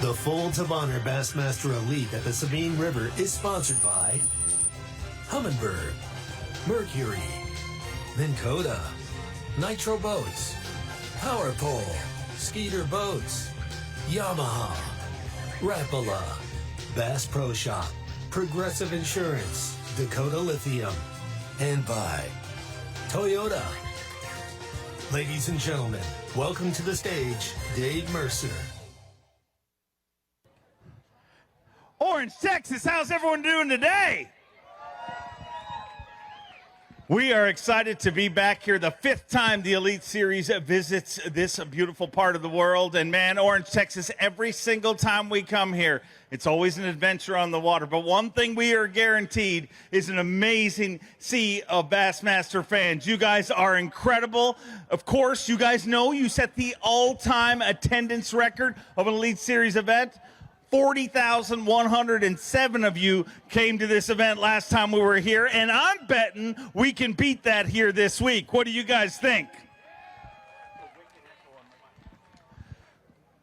The Folds of Honor Bassmaster Elite at the Sabine River is sponsored by Humminbird, Mercury, Minn Kota, Nitro Boats, Power Pole, Skeeter Boats, Yamaha, Rapala, Bass Pro Shop, Progressive Insurance, Dakota Lithium, and by Toyota. Ladies and gentlemen, welcome to the stage, Dave Mercer. Orange, Texas, how's everyone doing today? We are excited to be back here the fifth time the Elite Series visits this beautiful part of the world. And man, Orange, Texas, every single time we come here, it's always an adventure on the water. But one thing we are guaranteed is an amazing sea of Bassmaster fans. You guys are incredible. Of course, you guys know you set the all-time attendance record of an Elite Series event. 40,107 of you came to this event last time we were here, and I'm betting we can beat that here this week. What do you guys think?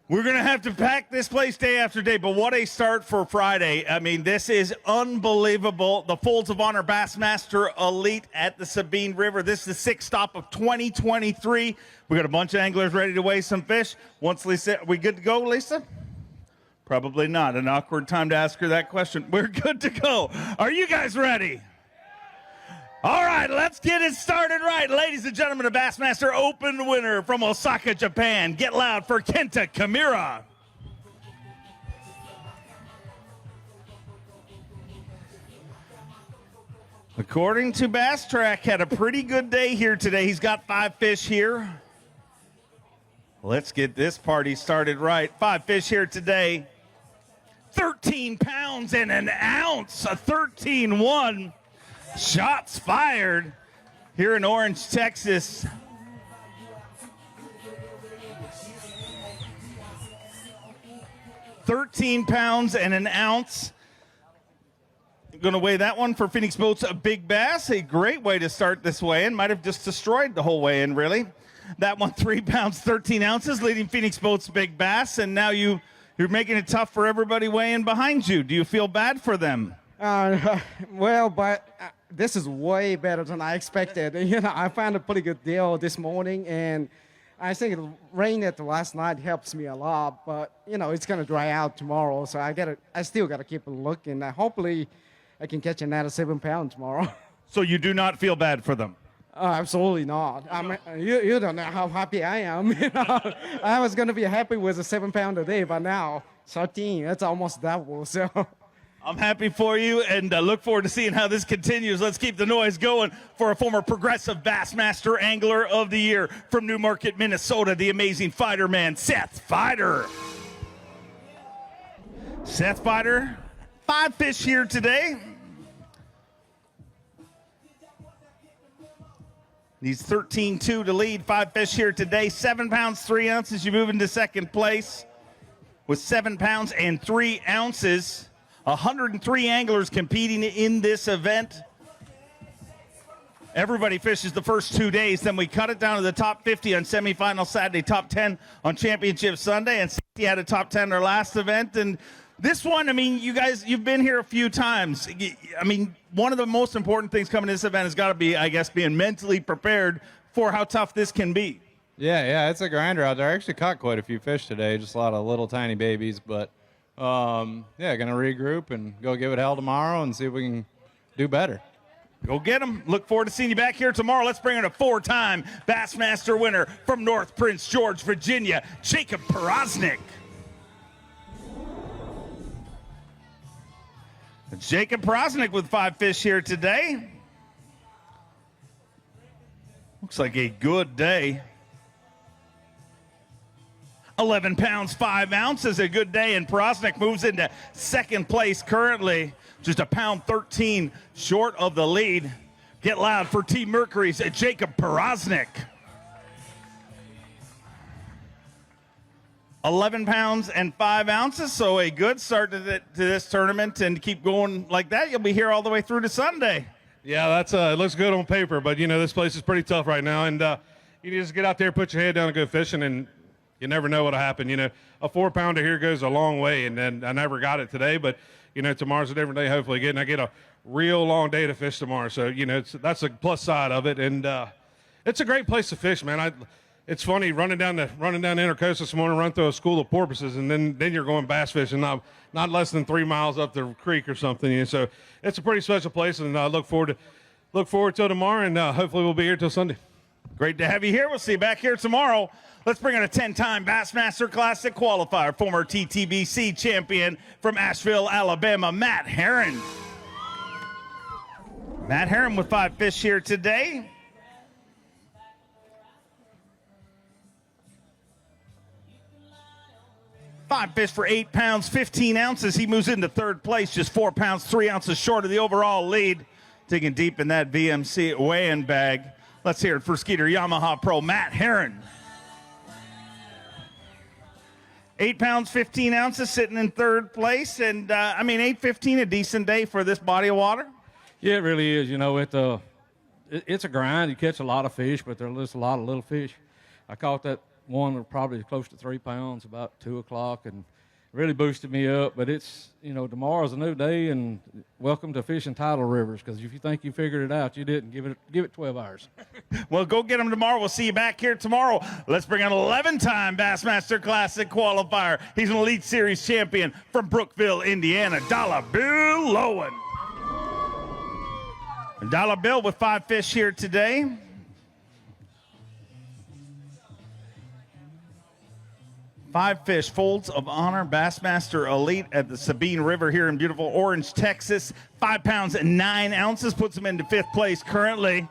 We're going to have to pack this place day after day, but what a start for Friday. I mean, this is unbelievable. The Folds of Honor Bassmaster Elite at the Sabine River. This is the sixth stop of 2023. We got a bunch of anglers ready to weigh some fish. Once Lisa, we good to go, Lisa? Probably not. An awkward time to ask her that question. We're good to go. Are you guys ready? All right, let's get it started right. Ladies and gentlemen, the Bassmaster Open winner from Osaka, Japan. Get loud for Kenta Kimura. According to Bass Track, had a pretty good day here today. He's got 5 fish here. Let's get this party started right. 5 fish here today. 13 pounds and an ounce, a 13-1. Shots fired here in Orange, Texas. £13 and an ounce. Going to weigh that one for Phoenix Boats, a big bass. A great way to start this weigh-in. Might have just destroyed the whole weigh-in, really. That one, 3 pounds, 13 ounces, leading Phoenix Boats, big bass. And now you're making it tough for everybody weighing behind you. Do you feel bad for them? Well, but this is way better than I expected. You know, I found a pretty good deal this morning, and I think the rain at the last night helps me a lot. But you know, it's gonna dry out tomorrow, so I still gotta keep looking. Hopefully, I can catch another 7 pounds tomorrow. So you do not feel bad for them? Absolutely not. I mean, you don't know how happy I am. You know, I was gonna be happy with a 7 pound a day, but now 13. That's almost double. So. I'm happy for you and look forward to seeing how this continues. Let's keep the noise going for a former Progressive Bassmaster Angler of the Year from Newmarket, Minnesota, the amazing fighter man, Seth Fighter. Seth Fighter, 5 fish here today. He's 13-2 to lead, 5 fish here today, 7 pounds, 3 ounces. You move into second place with 7 pounds and 3 ounces. 103 anglers competing in this event. Everybody fishes the first 2 days, then we cut it down to the top 50 on semifinal Saturday, top 10 on championship Sunday, and he had a top 10 our last event. And this one, I mean, you guys, you've been here a few times. I mean, one of the most important things coming to this event has got to be, I guess, being mentally prepared for how tough this can be. Yeah, it's a grinder out there. I actually caught quite a few fish today, just a lot of little tiny babies, but yeah, gonna regroup and go give it hell tomorrow and see if we can do better. Go get them. Look forward to seeing you back here tomorrow. Let's bring in a 4-time Bassmaster winner from North Prince George, Virginia, Jacob Porosnik. Jacob Porosnik with 5 fish here today. Looks like a good day. 11 pounds, 5 ounces, a good day, and Porosnik moves into second place currently, just a pound 13 short of the lead. Get loud for Team Mercury's Jacob Porosnik. 11 pounds and 5 ounces, so a good start to this tournament, and keep going like that. You'll be here all the way through to Sunday. Yeah, that's it looks good on paper, but, you know, this place is pretty tough right now, and you just get out there, put your head down and go fishing, and You never know what'll happen. You know, a 4-pounder here goes a long way, and then I never got it today, but you know, tomorrow's a different day. Hopefully, I get a real long day to fish tomorrow. So you know, that's a plus side of it, and it's a great place to fish, man. It's funny running down the Intercoast this morning, run through a school of porpoises, and then you're going bass fishing not less than 3 miles up the creek or something. You know, so it's a pretty special place, and I look forward till tomorrow, and hopefully we'll be here till Sunday. Great to have you here. We'll see you back here tomorrow. Let's bring in a 10-time Bassmaster Classic qualifier, former TTBC champion from Asheville, Alabama, Matt Herron. Matt Herron with 5 fish here today. Five fish for 8 pounds, 15 ounces. He moves into third place, just 4 pounds, 3 ounces short of the overall lead. Digging deep in that VMC weigh-in bag. Let's hear it for Skeeter Yamaha Pro, Matt Herron. 8 pounds, 15 ounces, sitting in third place. And, 8:15, a decent day for this body of water? Yeah, it really is. You know, it's a grind. You catch a lot of fish, but there's just a lot of little fish. I caught that one probably close to 3 pounds about 2 o'clock, and really boosted me up. But it's, you know, tomorrow's a new day, and welcome to fishing tidal rivers, because if you think you figured it out, you didn't. Give it 12 hours. Well, go get them tomorrow. We'll see you back here tomorrow. Let's bring an 11-time Bassmaster Classic qualifier. He's an Elite Series champion from Brookville, Indiana, Dollar Bill Lowen. Dollar Bill with 5 fish here today. 5 fish, Folds of Honor, Bassmaster Elite at the Sabine River here in beautiful Orange, Texas. 5 pounds and 9 ounces, puts him into 5th place currently.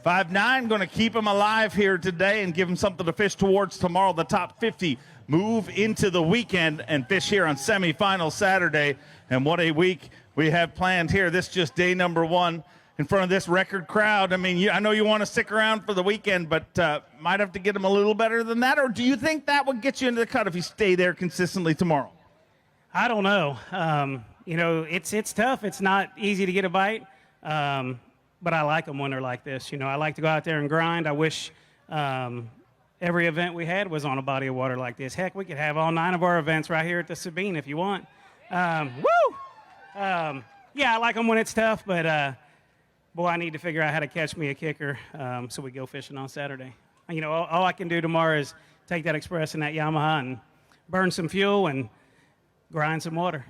5'9", going to keep him alive here today and give him something to fish towards tomorrow. The top 50 move into the weekend and fish here on semifinal Saturday. And what a week we have planned here. This just day number 1. In front of this record crowd. I mean, I know you want to stick around for the weekend, but might have to get them a little better than that. Or do you think that would get you into the cut if you stay there consistently tomorrow? I don't know. You know, it's tough. It's not easy to get a bite, but I like them when they're like this. You know, I like to go out there and grind. I wish every event we had was on a body of water like this. Heck, we could have all 9 of our events right here at the Sabine if you want. Woo! Yeah, I like them when it's tough, but boy, I need to figure out how to catch me a kicker so we go fishing on Saturday. You know, all I can do tomorrow is take that Express and that Yamaha and burn some fuel and grind some water.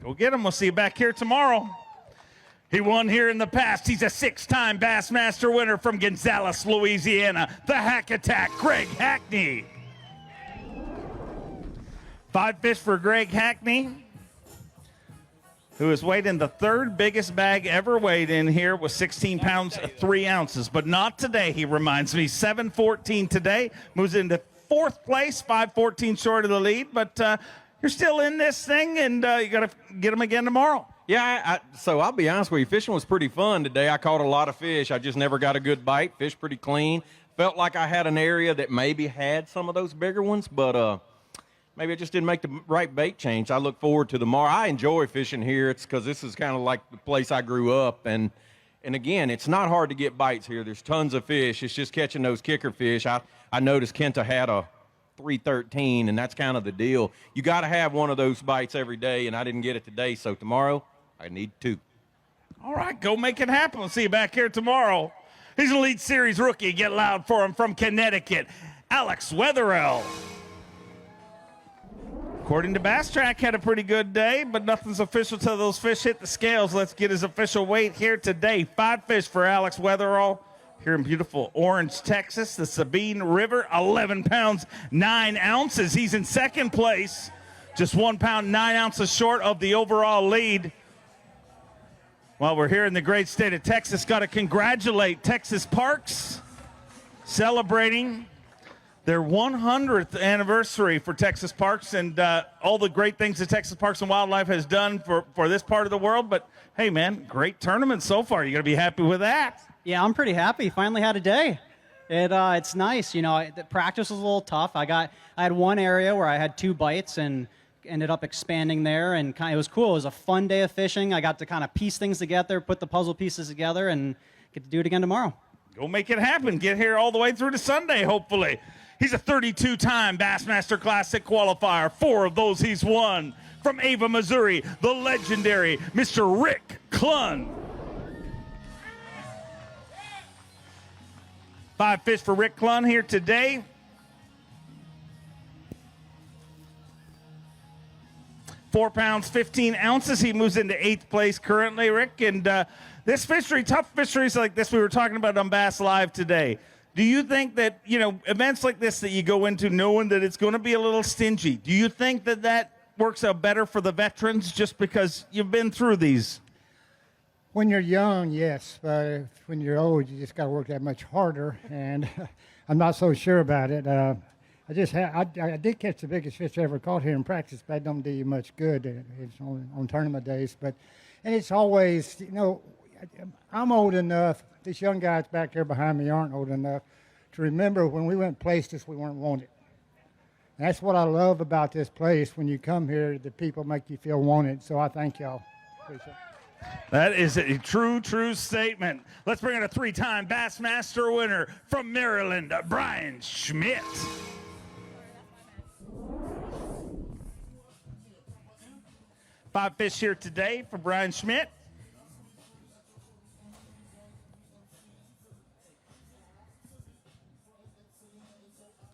Go get him. We'll see you back here tomorrow. He won here in the past. He's a 6-time Bassmaster winner from Gonzales, Louisiana. The Hack Attack, Greg Hackney. 5 fish for Greg Hackney, who has weighed in the 3rd biggest bag ever weighed in here with 16 pounds, 3 ounces. But not today, he reminds me. 7:14 today. Moves into 4th place, 5:14 short of the lead. But you're still in this thing, and you got to get him again tomorrow. Yeah, so I'll be honest with you. Fishing was pretty fun today. I caught a lot of fish. I just never got a good bite. Fished pretty clean. Felt like I had an area that maybe had some of those bigger ones, but maybe I just didn't make the right bait change. I look forward to tomorrow. I enjoy fishing here. It's because this is kind of like the place I grew up. And again, it's not hard to get bites here. There's tons of fish. It's just catching those kicker fish. I noticed Kenta had a 313, and that's kind of the deal. You got to have one of those bites every day, and I didn't get it today. So tomorrow, I need 2. All right, go make it happen. We'll see you back here tomorrow. He's an Elite Series rookie. Get loud for him from Connecticut, Alex Wetherell. According to Bass Track, had a pretty good day, but nothing's official till those fish hit the scales. Let's get his official weight here today. 5 fish for Alex Wetherall here in beautiful Orange, Texas, the Sabine River, 11 pounds, 9 ounces. He's in 2nd place, just 1 pound, 9 ounces short of the overall lead. While we're here in the great state of Texas, got to congratulate Texas Parks, celebrating their 100th anniversary for Texas Parks and all the great things that Texas Parks and Wildlife has done for this part of the world. But, hey, man, great tournament so far. You got to be happy with that. Yeah, I'm pretty happy. Finally had a day. It's nice. You know, the practice was a little tough. I had one area where I had 2 bites and ended up expanding there, and it was cool. It was a fun day of fishing. I got to kind of piece things together, put the puzzle pieces together, and get to do it again tomorrow. Go make it happen. Get here all the way through to Sunday, hopefully. He's a 32-time Bassmaster Classic qualifier. 4 of those he's won. From Ava, Missouri, the legendary Mr. Rick Clunn. 5 fish for Rick Clunn here today. 4 pounds, 15 ounces. He moves into 8th place currently, Rick. And this fishery, tough fisheries like this we were talking about on Bass Live today. Do you think that, you know, events like this that you go into knowing that it's going to be a little stingy, do you think that that works out better for the veterans just because you've been through these? When you're young, yes, but when you're old, you just got to work that much harder, and I'm not so sure about it. I did catch the biggest fish I ever caught here in practice, but that don't do you much good. It's on tournament days, and it's always, you know, I'm old enough. These young guys back there behind me aren't old enough to remember when we went places we weren't wanted. And that's what I love about this place. When you come here, the people make you feel wanted. So I thank y'all. Appreciate it. That is a true statement. Let's bring in a 3-time Bassmaster winner from Maryland, Brian Schmidt. Five fish here today for Brian Schmidt.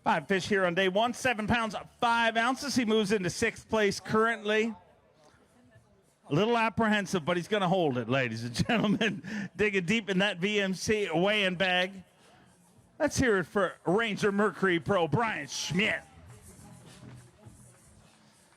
Five fish here on day one, 7 pounds, 5 ounces. He moves into 6th place currently. A little apprehensive, but he's going to hold it, ladies and gentlemen. Digging deep in that VMC weighing bag. Let's hear it for Ranger Mercury Pro, Brian Schmidt.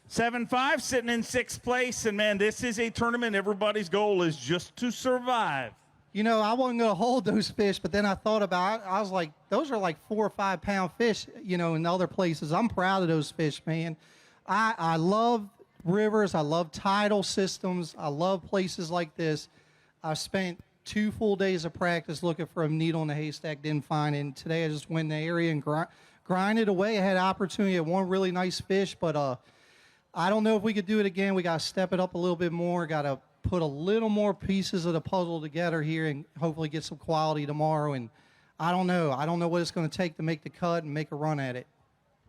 7-5, sitting in 6th place. And, man, this is a tournament. Everybody's goal is just to survive. You know, I wasn't going to hold those fish, but then I thought about it. I was like, those are like 4 or 5 pound fish, you know, in other places. I'm proud of those fish, man. I love rivers. I love tidal systems. I love places like this. I've spent 2 full days of practice looking for a needle in a haystack, didn't find it. And today I just went in the area and grinded away. I had opportunity at one really nice fish, but I don't know if we could do it again. We got to step it up a little bit more. Got to put a little more pieces of the puzzle together here and hopefully get some quality tomorrow. And I don't know what it's going to take to make the cut and make a run at it.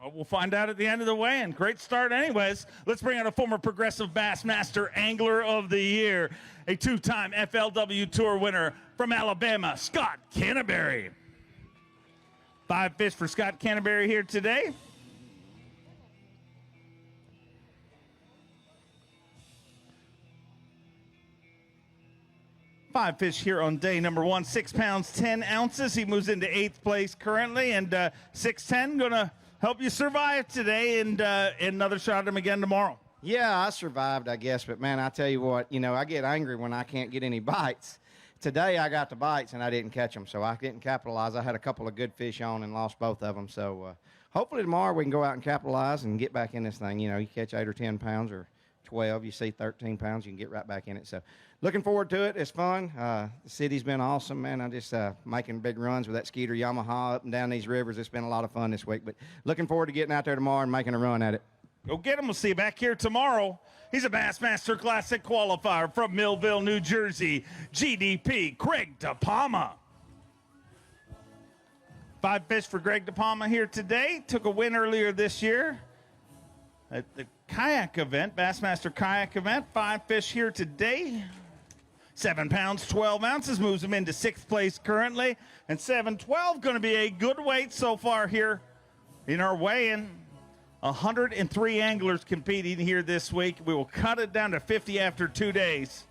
Well, we'll find out at the end of the weigh-in. Great start anyways. Let's bring out a former Progressive Bassmaster Angler of the Year, a 2-time FLW Tour winner from Alabama, Scott Canterbury. 5 fish for Scott Canterbury here today. Five fish here on day number 1, 6 pounds, 10 ounces. He moves into 8th place currently, and 6'10", going to help you survive today, and another shot at him again tomorrow. Yeah, I survived, I guess, but, man, I tell you what, you know, I get angry when I can't get any bites. Today I got the bites, and I didn't catch them, so I didn't capitalize. I had a couple of good fish on and lost both of them, so hopefully tomorrow we can go out and capitalize and get back in this thing. You know, you catch 8 or 10 pounds or 12, you see 13 pounds, you can get right back in it. So looking forward to it. It's fun. The city's been awesome, man. I'm just making big runs with that Skeeter Yamaha up and down these rivers. It's been a lot of fun this week, but looking forward to getting out there tomorrow and making a run at it. Go get him. We'll see you back here tomorrow. He's a Bassmaster Classic qualifier from Millville, New Jersey, GDP, Greg DePalma. 5 fish for Greg DePalma here today. Took a win earlier this year at the kayak event, Bassmaster kayak event. 5 fish here today. 7 pounds, 12 ounces, moves him into 6th place currently. And 7-12 going to be a good weight so far here in our weigh-in. 103 anglers competing here this week. We will cut it down to 50 after 2 days.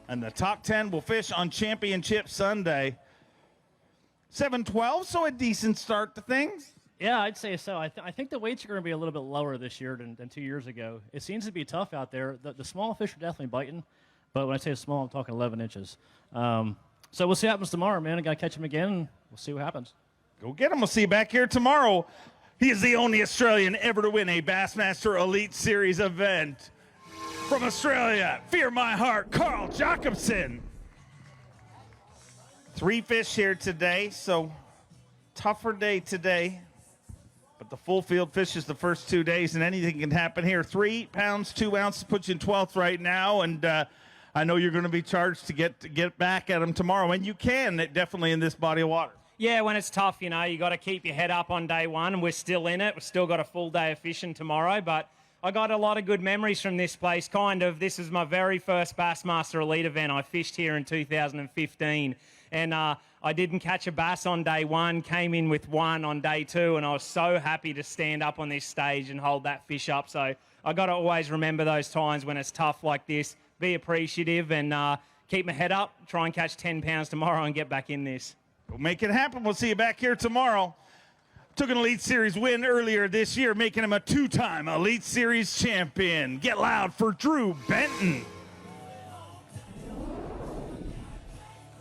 And the top 10 will fish on Championship Sunday. 7-12, so a decent start to things. Yeah, I'd say so. I think the weights are going to be a little bit lower this year than 2 years ago. It seems to be tough out there. The small fish are definitely biting, but when I say small, I'm talking 11 inches. So we'll see what happens tomorrow, man. I got to catch him again, and we'll see what happens. Go get him. We'll see you back here tomorrow. He is the only Australian ever to win a Bassmaster Elite Series event. From Australia, Fear My Heart, Carl Jacobson. 3 fish here today, so tougher day today. But the full field fishes the first 2 days, and anything can happen here. 3 pounds, 2 ounces puts you in 12th right now, and I know you're going to be charged to get back at him tomorrow, and you can definitely in this body of water. Yeah, when it's tough, you know, you got to keep your head up on day one. We're still in it. We've still got a full day of fishing tomorrow, but I got a lot of good memories from this place. This is my very first Bassmaster Elite event. I fished here in 2015, and I didn't catch a bass on day one, came in with one on day two, and I was so happy to stand up on this stage and hold that fish up. So I got to always remember those times when it's tough like this, be appreciative, and keep my head up, try and catch 10 pounds tomorrow and get back in this. We'll make it happen. We'll see you back here tomorrow. Took an Elite Series win earlier this year, making him a two-time Elite Series champion. Get loud for Drew Benton.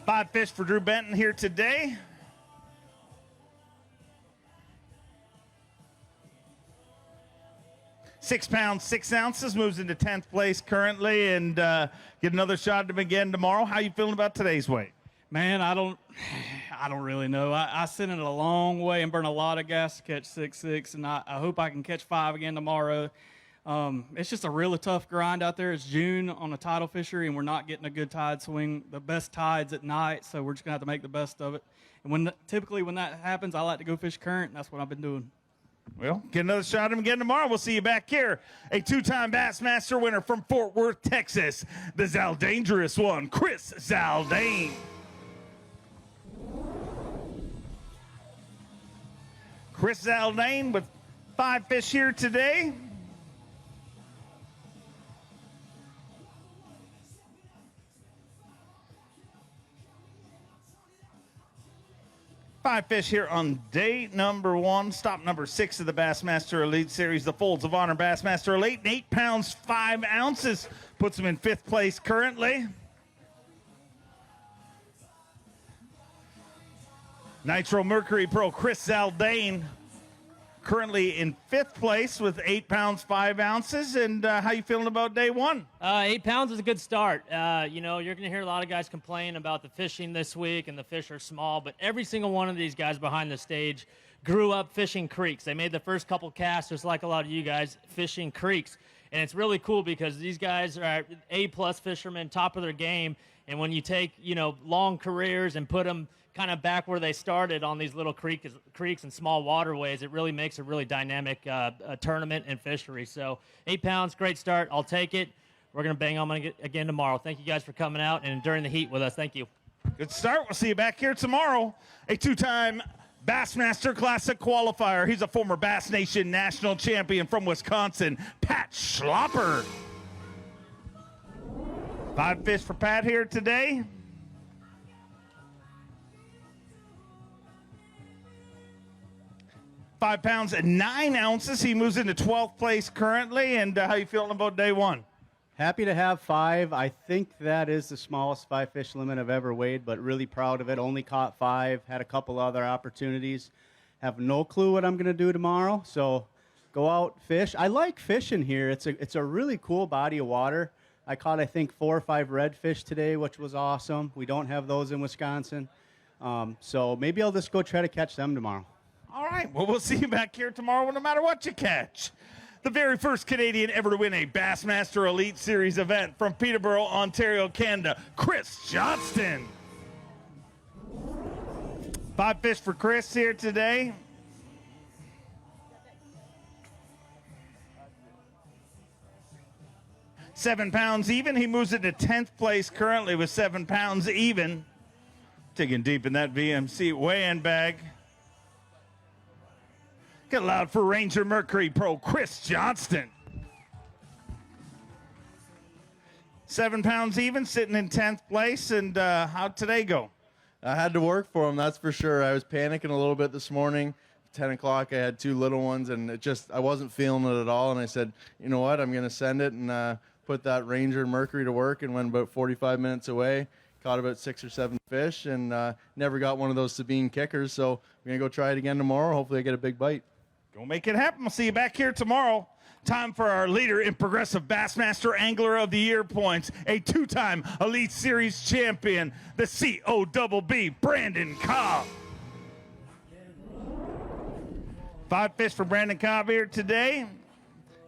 5 fish for Drew Benton here today. £6, 6 ounces, moves into 10th place currently, and get another shot at him again tomorrow. How you feeling about today's weight? Man, I don't really know. I sent it a long way and burned a lot of gas to catch 6.6, and I hope I can catch 5 again tomorrow. It's just a really tough grind out there. It's June on a tidal fishery, and we're not getting a good tide swing. The best tide's at night, so we're just going to have to make the best of it. And typically when that happens, I like to go fish current, and that's what I've been doing. Well, get another shot at him again tomorrow. We'll see you back here. A 2-time Bassmaster winner from Fort Worth, Texas, the Zaldangerous one, Chris Zaldane. Chris Zaldane with 5 fish here today. Five fish here on day number 1, stop number 6 of the Bassmaster Elite Series, the Folds of Honor Bassmaster Elite. 8 pounds, 5 ounces, puts him in 5th place currently. Nitro Mercury Pro Chris Zaldane currently in 5th place with 8 pounds, 5 ounces. And how you feeling about day 1? 8 pounds is a good start. You know, you're going to hear a lot of guys complain about the fishing this week and the fish are small, but every single one of these guys behind the stage grew up fishing creeks. They made the first couple casts, just like a lot of you guys, fishing creeks. And it's really cool because these guys are A-plus fishermen, top of their game. And when you take, you know, long careers and put them kind of back where they started on these little creeks and small waterways, it really makes a really dynamic tournament and fishery. So 8 pounds, great start. I'll take it. We're going to bang on again tomorrow. Thank you guys for coming out and enduring the heat with us. Thank you. Good start. We'll see you back here tomorrow. A 2-time Bassmaster Classic qualifier. He's a former Bass Nation national champion from Wisconsin, Pat Schlopper. 5 fish for Pat here today. £5 and 9 ounces. He moves into 12th place currently. And how you feeling about day 1? Happy to have 5. I think that is the smallest 5 fish limit I've ever weighed, but really proud of it. Only caught 5. Had a couple other opportunities. Have no clue what I'm going to do tomorrow. So go out, fish. I like fishing here. It's a really cool body of water. I caught, I think, 4 or 5 redfish today, which was awesome. We don't have those in Wisconsin. So maybe I'll just go try to catch them tomorrow. All right. Well, we'll see you back here tomorrow no matter what you catch. The very first Canadian ever to win a Bassmaster Elite Series event from Peterborough, Ontario, Canada, Chris Johnston. 5 fish for Chris here today. £7 even. He moves it to 10th place currently with £7 even. Digging deep in that VMC weigh-in bag. Get loud for Ranger Mercury Pro Chris Johnston. £7 even, sitting in 10th place. And how'd today go? I had to work for him, that's for sure. I was panicking a little bit this morning. 10 o'clock, I had 2 little ones, and I wasn't feeling it at all. And I said, you know what, I'm going to send it and put that Ranger Mercury to work, and went about 45 minutes away. Caught about 6 or 7 fish, and never got one of those Sabine kickers. So I'm going to go try it again tomorrow. Hopefully I get a big bite. Go make it happen. We'll see you back here tomorrow. Time for our leader in Progressive Bassmaster Angler of the Year points. A 2-time Elite Series champion, the COBB, Brandon Cobb. 5 fish for Brandon Cobb here today.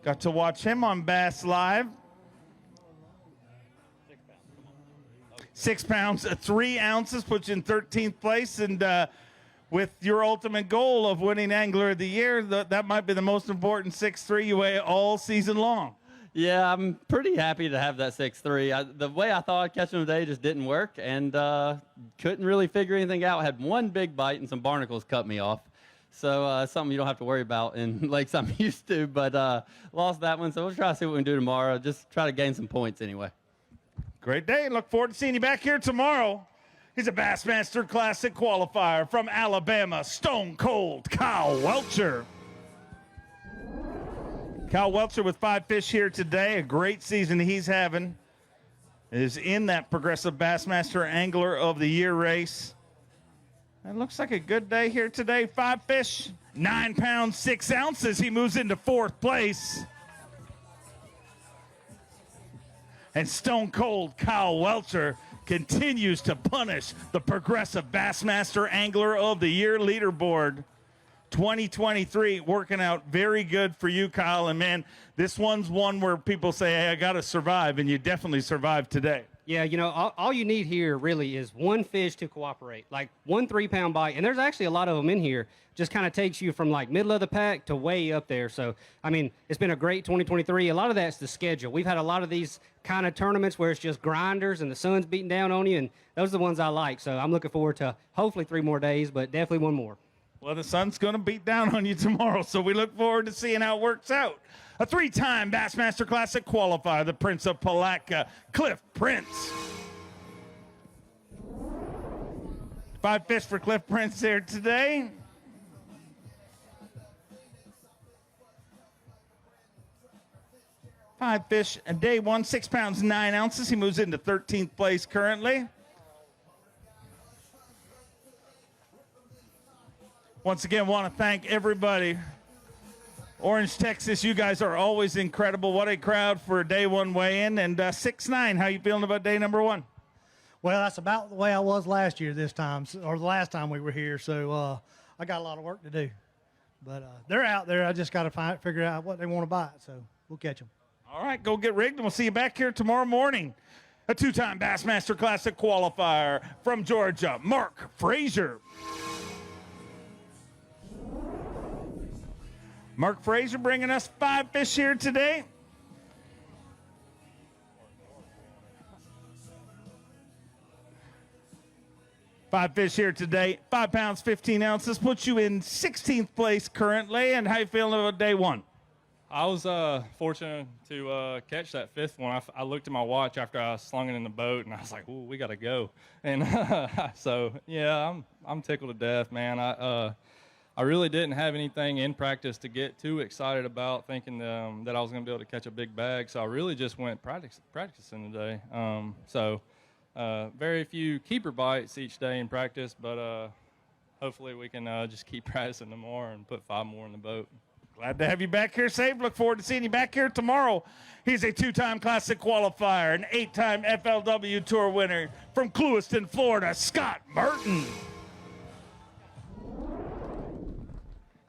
Got to watch him on Bass Live. £6, 3 ounces, puts you in 13th place. And with your ultimate goal of winning Angler of the Year. That might be the most important 6'3" you weigh all season long. Yeah, I'm pretty happy to have that 6'3". The way I thought I'd catch him today just didn't work, and couldn't really figure anything out. Had one big bite and some barnacles cut me off. So something you don't have to worry about in lakes I'm used to, but lost that one. So we'll try to see what we can do tomorrow. Just try to gain some points anyway. Great day. Look forward to seeing you back here tomorrow. He's a Bassmaster Classic qualifier from Alabama, Stone Cold Kyle Welcher. Kyle Welcher with 5 fish here today. A great season he's having. Is in that Progressive Bassmaster Angler of the Year race. It looks like a good day here today. 5 fish, 9 pounds, 6 ounces. He moves into 4th place. And Stone Cold Kyle Welcher continues to punish the Progressive Bassmaster Angler of the Year leaderboard. 2023 working out very good for you, Kyle. And, man, this one's one where people say, hey, I got to survive, and you definitely survived today. Yeah, you know, all you need here really is one fish to cooperate, like 1 3-pound bite. And there's actually a lot of them in here. Just kind of takes you from like middle of the pack to way up there. So, I mean, it's been a great 2023. A lot of that's the schedule. We've had a lot of these kind of tournaments where it's just grinders and the sun's beating down on you, and those are the ones I like. So I'm looking forward to hopefully 3 more days, but definitely 1 more. Well, the sun's going to beat down on you tomorrow, so we look forward to seeing how it works out. A 3-time Bassmaster Classic qualifier, the Prince of Palatka, Cliff Prince. 5 fish for Cliff Prince here today. Five fish a day, 6 pounds, 9 ounces. He moves into 13th place currently. Once again, want to thank everybody. Orange, Texas, you guys are always incredible. What a crowd for day 1 weigh-in. And 6'9", how you feeling about day number 1? Well, that's about the way I was last year this time, or the last time we were here. So I got a lot of work to do. But they're out there. I just got to figure out what they want to bite. So we'll catch them. All right, go get rigged, and we'll see you back here tomorrow morning. A 2-time Bassmaster Classic qualifier from Georgia, Mark Frazier. Mark Frazier bringing us 5 fish here today. Five fish here today, 5 pounds, 15 ounces, puts you in 16th place currently. And how you feeling about day 1? I was fortunate to catch that 5th one. I looked at my watch after I slung it in the boat, and I was like, "Ooh, we got to go." And so, yeah, I'm tickled to death, man. I really didn't have anything in practice to get too excited about, thinking that I was going to be able to catch a big bag. So I really just went practicing today. Very few keeper bites each day in practice, but hopefully we can just keep practicing them more and put 5 more in the boat. Glad to have you back here safe. Look forward to seeing you back here tomorrow. He's a 2-time Classic qualifier, an 8-time FLW Tour winner from Clewiston, Florida, Scott Merton.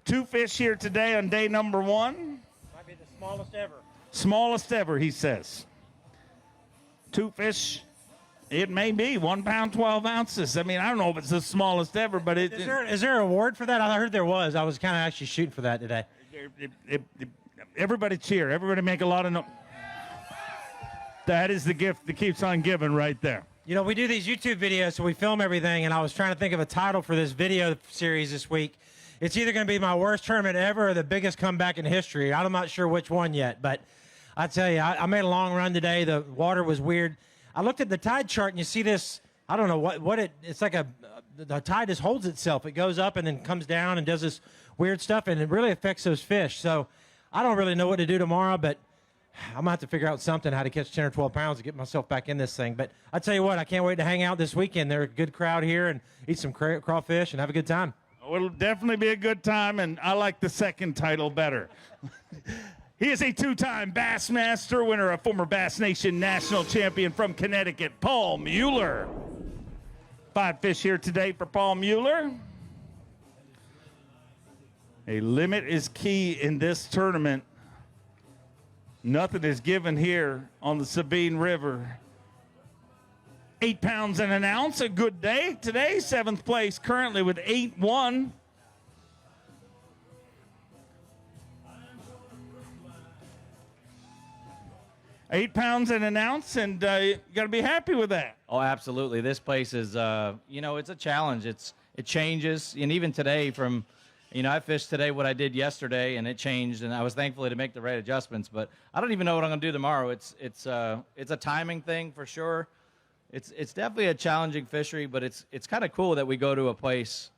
2 fish here today on day number 1. Might be the smallest ever. Smallest ever, he says. 2 fish. It may be 1 pound, 12 ounces. I mean, I don't know if it's the smallest ever, but Is there a award for that? I heard there was. I was kind of actually shooting for that today. Everybody cheer. Everybody make a lot of noise. That is the gift that keeps on giving right there. You know, we do these YouTube videos, so we film everything, and I was trying to think of a title for this video series this week. It's either going to be my worst tournament ever or the biggest comeback in history. I'm not sure which one yet, but I tell you, I made a long run today. The water was weird. I looked at the tide chart, and you see this, I don't know it's like the tide just holds itself. It goes up and then comes down and does this weird stuff, and it really affects those fish. So I don't really know what to do tomorrow, but I'm going to have to figure out something, how to catch 10 or 12 pounds to get myself back in this thing. But I tell you what, I can't wait to hang out this weekend. They're a good crowd here and eat some crawfish and have a good time. Oh, it'll definitely be a good time, and I like the second title better. He is a 2-time Bassmaster winner, a former Bass Nation national champion from Connecticut, Paul Mueller. 5 fish here today for Paul Mueller. A limit is key in this tournament. Nothing is given here on the Sabine River. 8 pounds and an ounce, a good day today. 7th place currently with 8-1. £8 and an ounce, and you got to be happy with that. Oh, absolutely. This place is, it's a challenge. It changes, and even today from, I fished today what I did yesterday, and it changed, and I was thankfully to make the right adjustments. But I don't even know what I'm going to do tomorrow. It's a timing thing for sure. It's definitely a challenging fishery, but it's kind of cool that we go to a place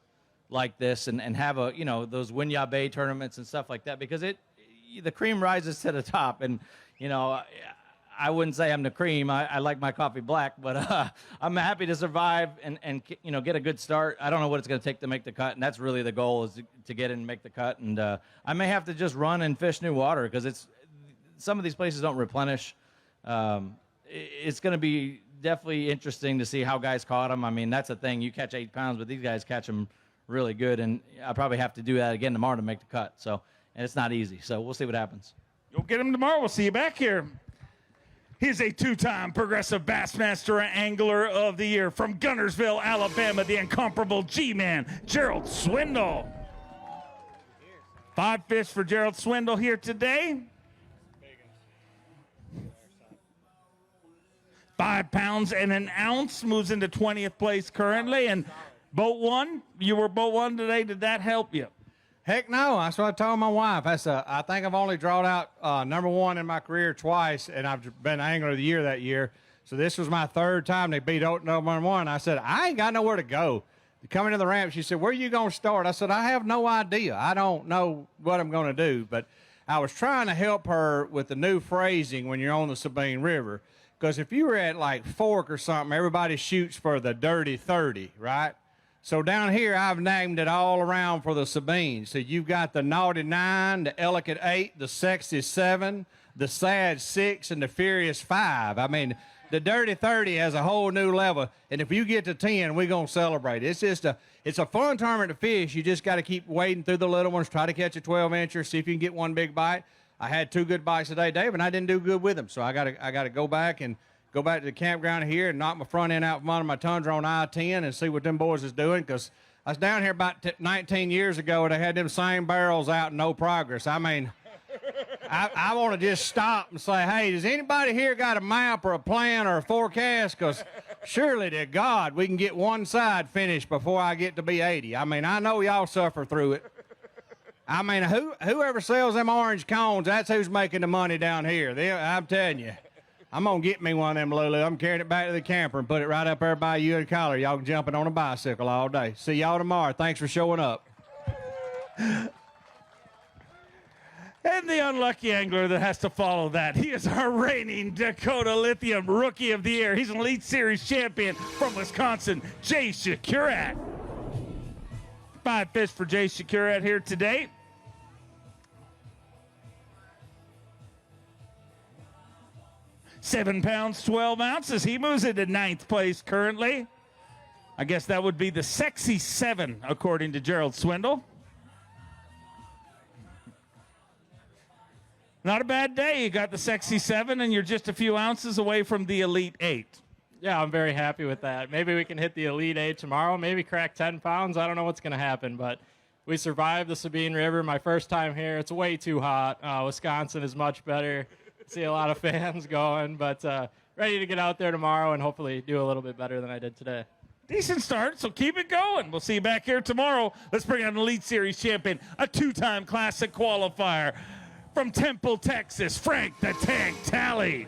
like this and have those Winyah Bay tournaments and stuff like that, because the cream rises to the top, and I wouldn't say I'm the cream. I like my coffee black, but I'm happy to survive and get a good start. I don't know what it's going to take to make the cut, and that's really the goal, is to get in and make the cut. And I may have to just run and fish new water, because some of these places don't replenish. It's going to be definitely interesting to see how guys caught them. I mean, that's the thing. You catch 8 pounds, but these guys catch them really good, and I'll probably have to do that again tomorrow to make the cut. And it's not easy, so we'll see what happens. You'll get him tomorrow. We'll see you back here. He's a 2-time Progressive Bassmaster Angler of the Year from Gunnersville, Alabama, the incomparable G-Man, Gerald Swindle. 5 fish for Gerald Swindle here today. 5 pounds and an ounce, moves into 20th place currently. And boat one, you were boat one today. Did that help you? Heck no. That's what I told my wife. I think I've only drawn out number one in my career twice, and I've been Angler of the Year that year. So this was my 3rd time they beat number one. I said, I ain't got nowhere to go. Coming to the ramp, she said, where are you going to start? I said, I have no idea. I don't know what I'm going to do. But I was trying to help her with the new phrasing when you're on the Sabine River. Because if you were at like Fork or something, everybody shoots for the dirty 30, right? So down here, I've named it all around for the Sabine. So you've got the naughty 9, the elegant 8, the sexy 7, the sad 6, and the furious 5. I mean, the dirty 30 has a whole new level. And if you get to 10, we're going to celebrate. It's a fun tournament to fish. You just got to keep wading through the little ones, try to catch a 12-incher, see if you can get one big bite. I had 2 good bites today, Dave, and I didn't do good with them. So I got to go back to the campground here and knock my front end out from under my Tundra on I-10 and see what them boys is doing, because I was down here about 19 years ago and they had them same barrels out and no progress. I mean, I want to just stop and say, hey, does anybody here got a map or a plan or a forecast? Because surely to God we can get one side finished before I get to be 80. I mean, I know y'all suffer through it. I mean, whoever sells them orange cones, that's who's making the money down here. I'm telling you. I'm going to get me one of them, Lulu. I'm carrying it back to the camper and put it right up there by you and Collar. Y'all can jump it on a bicycle all day. See y'all tomorrow. Thanks for showing up. And the unlucky angler that has to follow that, he is our reigning Dakota Lithium Rookie of the Year. He's an Elite Series champion from Wisconsin, Jay Shakurat. 5 fish for Jay Shakurat here today. £7, 12 ounces. He moves into 9th place currently. I guess that would be the sexy 7, according to Gerald Swindle. Not a bad day. You got the sexy 7, and you're just a few ounces away from the Elite 8. Yeah, I'm very happy with that. Maybe we can hit the Elite 8 tomorrow, maybe crack 10 pounds. I don't know what's going to happen, but we survived the Sabine River. My first time here. It's way too hot. Wisconsin is much better. See a lot of fans going, but ready to get out there tomorrow and hopefully do a little bit better than I did today. Decent start, so keep it going. We'll see you back here tomorrow. Let's bring out an Elite Series champion, a 2-time Classic qualifier from Temple, Texas, Frank the Tank Talley.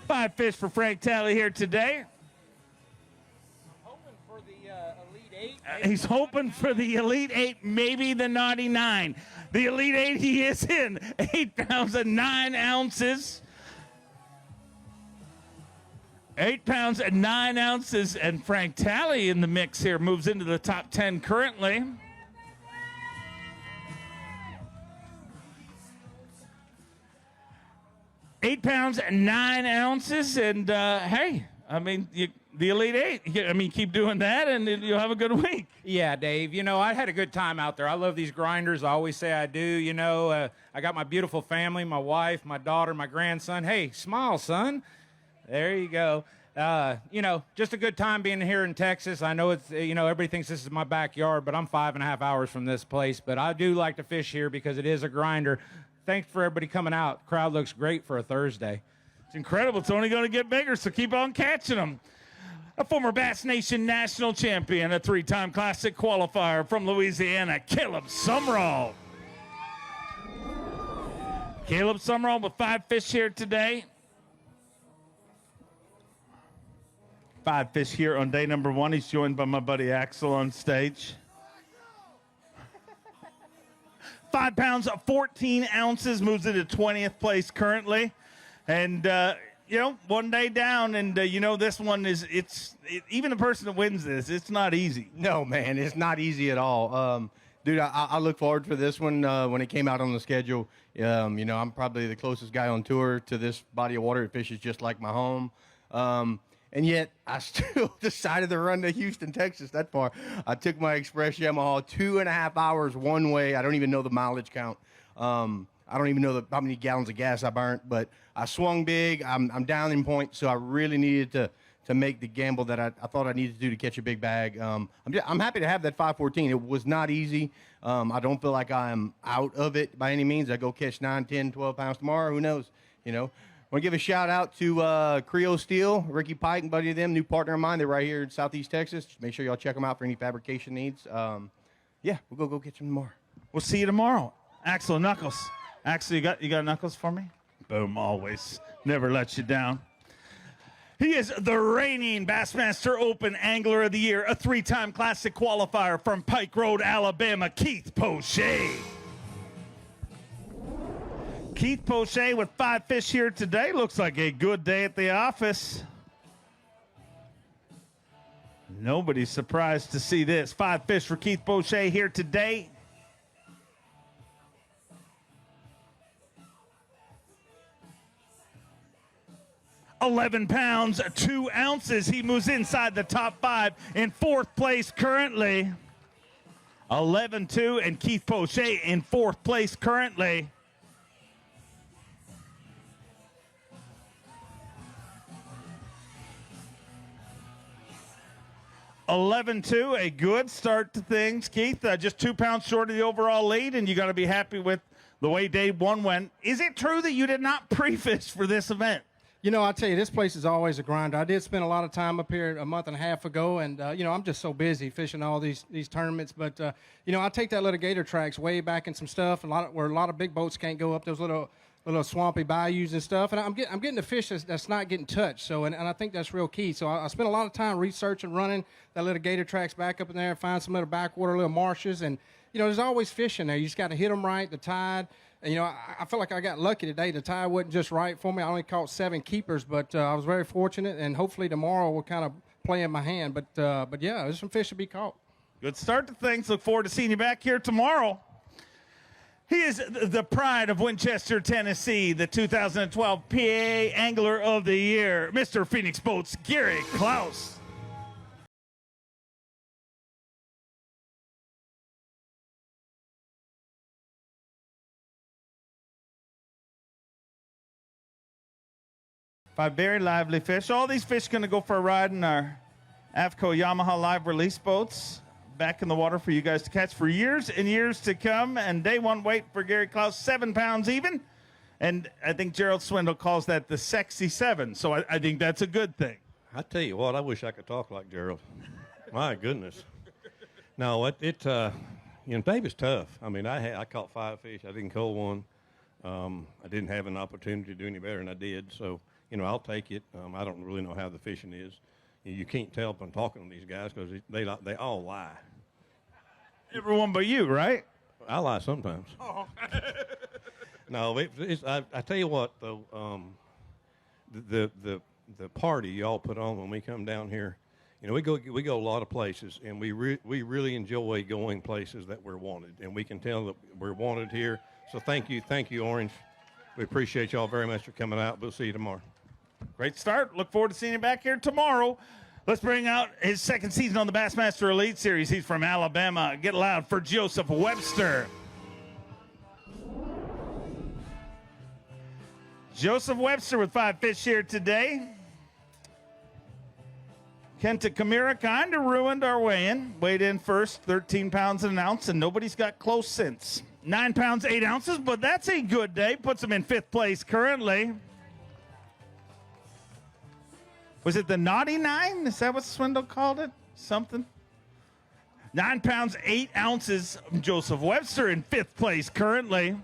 5 fish for Frank Talley here today. He's hoping for the Elite 8, maybe the naughty 9. The Elite 8 he is in, 8 pounds and 9 ounces. 8 pounds and 9 ounces, and Frank Talley in the mix here, moves into the top 10 currently. £8 and 9 ounces, and hey, I mean, the Elite Eight. I mean, keep doing that, and you'll have a good week. Yeah, Dave. You know, I had a good time out there. I love these grinders. I always say I do. You know, I got my beautiful family, my wife, my daughter, my grandson. Hey, smile, son. There you go. You know, just a good time being here in Texas. I know it's, you know, everybody thinks this is my backyard, but I'm 5.5 hours from this place. But I do like to fish here because it is a grinder. Thanks for everybody coming out. The crowd looks great for a Thursday. It's incredible. It's only going to get bigger, so keep on catching them. A former Bass Nation national champion, a 3-time Classic qualifier from Louisiana, Caleb Sumrall. Caleb Sumrall with 5 fish here today. 5 fish here on day number 1. He's joined by my buddy Axel on stage. 5 pounds, 14 ounces, moves into 20th place currently. And, you know, 1 day down, and you know this one is, even the person that wins this, it's not easy. No, man, it's not easy at all. Dude, I look forward for this one when it came out on the schedule. You know, I'm probably the closest guy on tour to this body of water. It fishes just like my home. And yet, I still decided to run to Houston, Texas that far. I took my Express Yamaha 2.5 hours one way. I don't even know the mileage count. I don't even know how many gallons of gas I burnt, but I swung big. I'm down in point, so I really needed to make the gamble that I thought I needed to do to catch a big bag. I'm happy to have that 514. It was not easy. I don't feel like I am out of it by any means. I go catch 9, 10, 12 pounds tomorrow. Who knows? You know. I want to give a shout out to Creo Steel, Ricky Pike and buddy of them, new partner of mine. They're right here in Southeast Texas. Just make sure y'all check them out for any fabrication needs. Yeah, we'll go catch them tomorrow. We'll see you tomorrow. Axel Knuckles. Axel, you got Knuckles for me? Boom, always. Never lets you down. He is the reigning Bassmaster Open Angler of the Year, a 3-time Classic qualifier from Pike Road, Alabama, Keith Poche. Keith Poche with 5 fish here today. Looks like a good day at the office. Nobody's surprised to see this. 5 fish for Keith Poche here today. $11 pounds, 2 ounces. He moves inside the top 5 in 4th place currently. 11-2, and Keith Poche in 4th place currently. $11-2, a good start to things. Keith, just 2 pounds short of the overall lead, and you got to be happy with the way day 1 went. Is it true that you did not pre-fish for this event? You know, I tell you, this place is always a grinder. I did spend a lot of time up here a month and a half ago, and, you know, I'm just so busy fishing all these tournaments. But, you know, I take that little gator tracks way back in some stuff, where a lot of big boats can't go up those little swampy bayous and stuff. And I'm getting the fish that's not getting touched. So, and I think that's real key. So I spent a lot of time researching, running that little gator tracks back up in there, find some little backwater, little marshes. And, you know, there's always fish in there. You just got to hit them right, the tide. And, you know, I feel like I got lucky today. The tide wasn't just right for me. I only caught 7 keepers, but I was very fortunate. And hopefully tomorrow will kind of play in my hand. But yeah, there's some fish to be caught. Good start to things. Look forward to seeing you back here tomorrow. He is the pride of Winchester, Tennessee, the 2012 PA Angler of the Year, Mr. Phoenix Boats, Gary Klaus. Five very lively fish. All these fish going to go for a ride in our AFCO Yamaha live release boats. Back in the water for you guys to catch for years and years to come. And day 1 weight for Gary Klaus, 7 pounds even. And I think Gerald Swindle calls that the sexy 7. So I think that's a good thing. I tell you what, I wish I could talk like Gerald. My goodness. No, you know, Dave is tough. I mean, I caught 5 fish. I didn't kill one. I didn't have an opportunity to do any better than I did. So, you know, I'll take it. I don't really know how the fishing is. You can't tell from talking to these guys because they all lie. Everyone but you, right? I lie sometimes. Oh. No, I tell you what, though, the party y'all put on when we come down here, you know, we go a lot of places, and we really enjoy going places that we're wanted, and we can tell that we're wanted here. So thank you, Orange. We appreciate y'all very much for coming out. We'll see you tomorrow. Great start. Look forward to seeing you back here tomorrow. Let's bring out his second season on the Bassmaster Elite Series. He's from Alabama. Get loud for Joseph Webster. Joseph Webster with 5 fish here today. Kenta Kamira kind of ruined our weigh-in. Weighed in first, 13 pounds and an ounce, and nobody's got close since. 9 pounds, 8 ounces, but that's a good day. Puts him in 5th place currently. Was it the Naughty Nine? Is that what Swindle called it? Something? 9 pounds, 8 ounces. Joseph Webster in 5th place currently.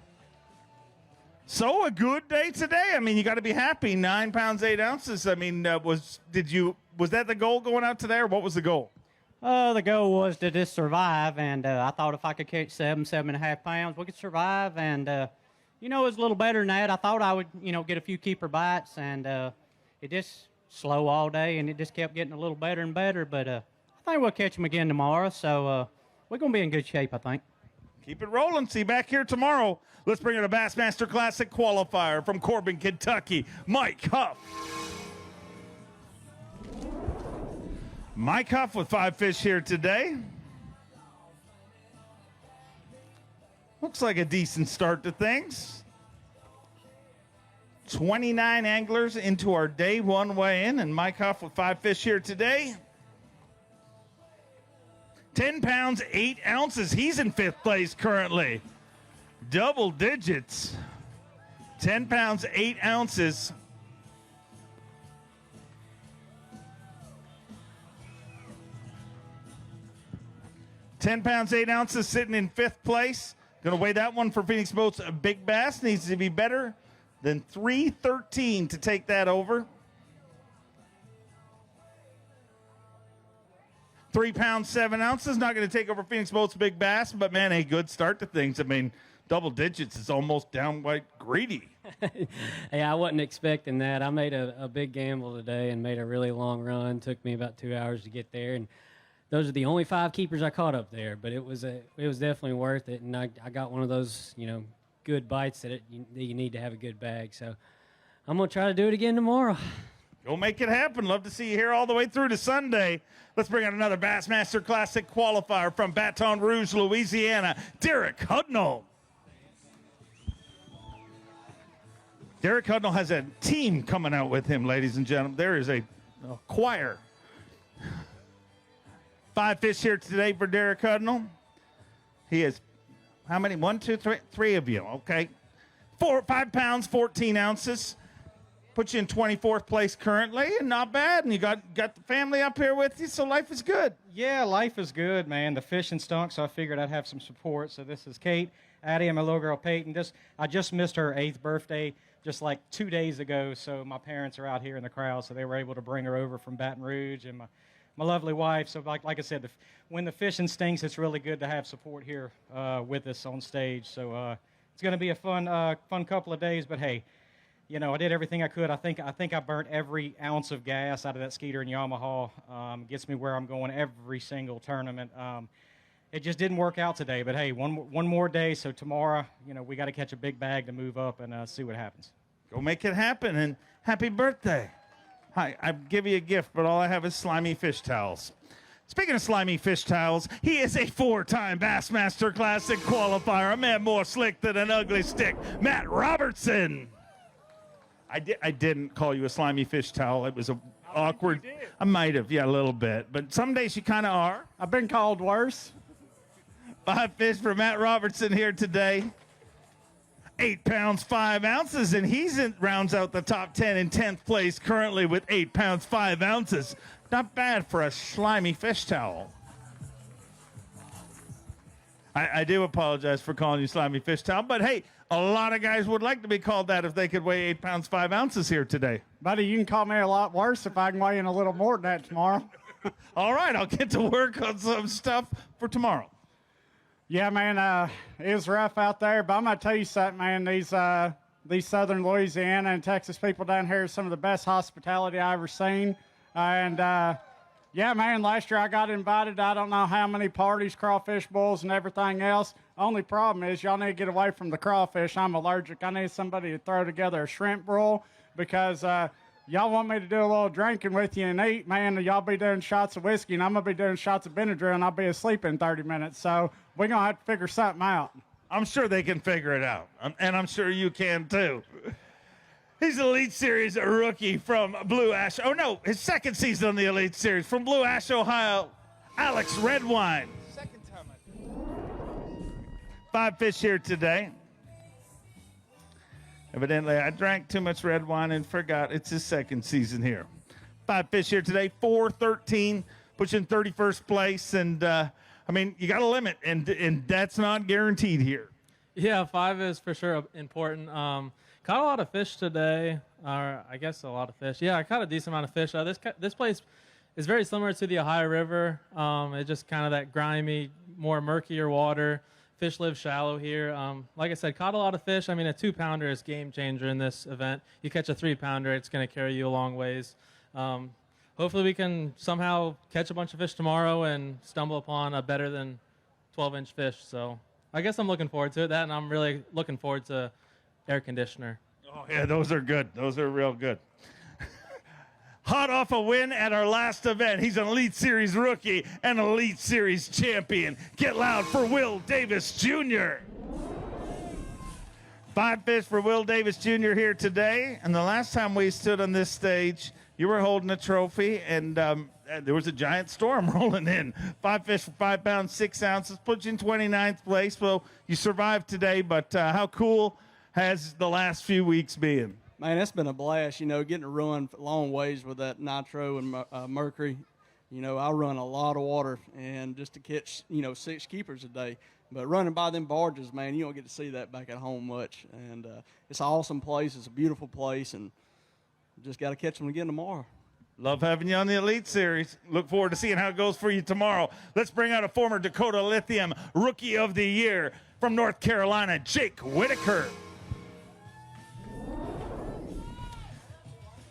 So a good day today. I mean, you got to be happy. 9 pounds, 8 ounces. I mean, was that the goal going out today, or what was the goal? The goal was to just survive, and I thought if I could catch 7.5 pounds, we could survive. And, it was a little better than that. I thought I would, get a few keeper bites, and it just slow all day, and it just kept getting a little better and better. But I think we'll catch them again tomorrow, so we're going to be in good shape, I think. Keep it rolling. See you back here tomorrow. Let's bring in a Bassmaster Classic qualifier from Corbin, Kentucky, Mike Huff. Mike Huff with 5 fish here today. Looks like a decent start to things. 29 anglers into our day 1 weigh-in, and Mike Huff with 5 fish here today. 10 pounds, 8 ounces. He's in 5th place currently. Double digits. 10 pounds, 8 ounces. £10, 8 ounces, sitting in 5th place. Going to weigh that one for Phoenix Boats. Big Bass needs to be better than 313 to take that over. 3 pounds, 7 ounces. Not going to take over Phoenix Boats Big Bass, but man, a good start to things. I mean, double digits is almost downright greedy. Hey, I wasn't expecting that. I made a big gamble today and made a really long run. Took me about 2 hours to get there, and those are the only 5 keepers I caught up there. But it was definitely worth it, and I got one of those good bites that you need to have a good bag. So I'm gonna try to do it again tomorrow. Go make it happen. Love to see you here all the way through to Sunday. Let's bring out another Bassmaster Classic qualifier from Baton Rouge, Louisiana, Derek Hudnall. Derek Hudnall has a team coming out with him, ladies and gentlemen. There is a choir. 5 fish here today for Derek Hudnall. He is, how many? 1, 2, 3, 3 of you. Okay. 5 pounds, 14 ounces. Puts you in 24th place currently, and not bad. And you got the family up here with you, so life is good. Yeah, life is good, man. The fishing stunk, so I figured I'd have some support. So this is Kate, Addie, and my little girl Peyton. I just missed her 8th birthday just like 2 days ago, so my parents are out here in the crowd, so they were able to bring her over from Baton Rouge, and my lovely wife. So like I said, when the fishing stinks, it's really good to have support here with us on stage. So it's going to be a fun couple of days, but hey, I did everything I could. I think I burnt every ounce of gas out of that Skeeter and Yamaha. Gets me where I'm going every single tournament. It just didn't work out today, but hey, one more day. So tomorrow, we got to catch a big bag to move up and see what happens. Go make it happen, and happy birthday. Hi, I give you a gift, but all I have is slimy fish towels. Speaking of slimy fish towels, he is a 4-time Bassmaster Classic qualifier, a man more slick than an ugly stick, Matt Robertson. I didn't call you a slimy fish towel. It was awkward. I might have, yeah, a little bit. But some days you kind of are. I've been called worse. 5 fish for Matt Robertson here today. 8 pounds, 5 ounces, and rounds out the top 10 in 10th place currently with 8 pounds, 5 ounces. Not bad for a slimy fish towel. I do apologize for calling you slimy fish towel, but hey, a lot of guys would like to be called that if they could weigh 8 pounds, 5 ounces here today. Buddy, you can call me a lot worse if I can weigh in a little more than that tomorrow. All right, I'll get to work on some stuff for tomorrow. Yeah, man, it was rough out there, but I'm going to tell you something, man. These southern Louisiana and Texas people down here are some of the best hospitality I've ever seen. Yeah, man, last year I got invited. I don't know how many parties, crawfish bowls, and everything else. Only problem is y'all need to get away from the crawfish. I'm allergic. I need somebody to throw together a shrimp roll because y'all want me to do a little drinking with you and eat, man, y'all be doing shots of whiskey, and I'm going to be doing shots of Benadryl, and I'll be asleep in 30 minutes. So we're going to have to figure something out. I'm sure they can figure it out, and I'm sure you can too. He's an Elite Series rookie from Blue Ash. Oh, no, his second season on the Elite Series from Blue Ash, Ohio, Alex Redwine. Second time. 5 fish here today. Evidently, I drank too much red wine and forgot it's his second season here. 5 fish here today, 413, pushing 31st place. And, I mean, you got a limit, and that's not guaranteed here. Yeah, 5 is for sure important. Caught a lot of fish today, or I guess a lot of fish. Yeah, I caught a decent amount of fish. This place is very similar to the Ohio River. It's just kind of that grimy, more murkier water. Fish live shallow here. Like I said, caught a lot of fish. I mean, a 2-pounder is game changer in this event. You catch a 3-pounder, it's going to carry you a long ways. Hopefully we can somehow catch a bunch of fish tomorrow and stumble upon a better than 12-inch fish. So I guess I'm looking forward to that, and I'm really looking forward to air conditioner. Oh, yeah, those are good. Those are real good. Hot off a win at our last event. He's an Elite Series rookie and Elite Series champion. Get loud for Will Davis Jr. 5 fish for Will Davis Jr. here today. And the last time we stood on this stage, you were holding a trophy, and there was a giant storm rolling in. 5 fish for 5 pounds, 6 ounces, put you in 29th place. Well, you survived today, but how cool has the last few weeks been? Man, it's been a blast, getting to run long ways with that nitro and mercury. I run a lot of water, and just to catch, 6 keepers a day. But running by them barges, man, you don't get to see that back at home much. And it's an awesome place. It's a beautiful place, and just got to catch them again tomorrow. Love having you on the Elite Series. Look forward to seeing how it goes for you tomorrow. Let's bring out a former Dakota Lithium Rookie of the Year from North Carolina, Jake Whitaker.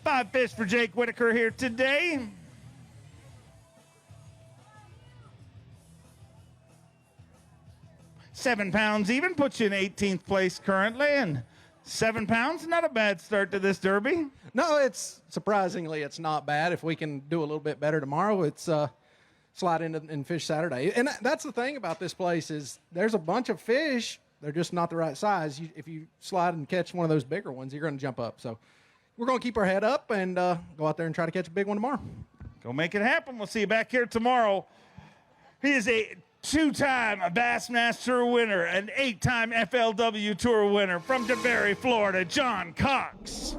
5 fish for Jake Whitaker here today. £7 even, puts you in 18th place currently, and £7, not a bad start to this derby. No, it's surprisingly, it's not bad. If we can do a little bit better tomorrow, it's slide in and fish Saturday. And that's the thing about this place is there's a bunch of fish. They're just not the right size. If you slide and catch one of those bigger ones, you're going to jump up. So we're going to keep our head up and go out there and try to catch a big one tomorrow. Go make it happen. We'll see you back here tomorrow. He is a 2-time Bassmaster winner, an 8-time FLW Tour winner from DeBary, Florida, John Cox.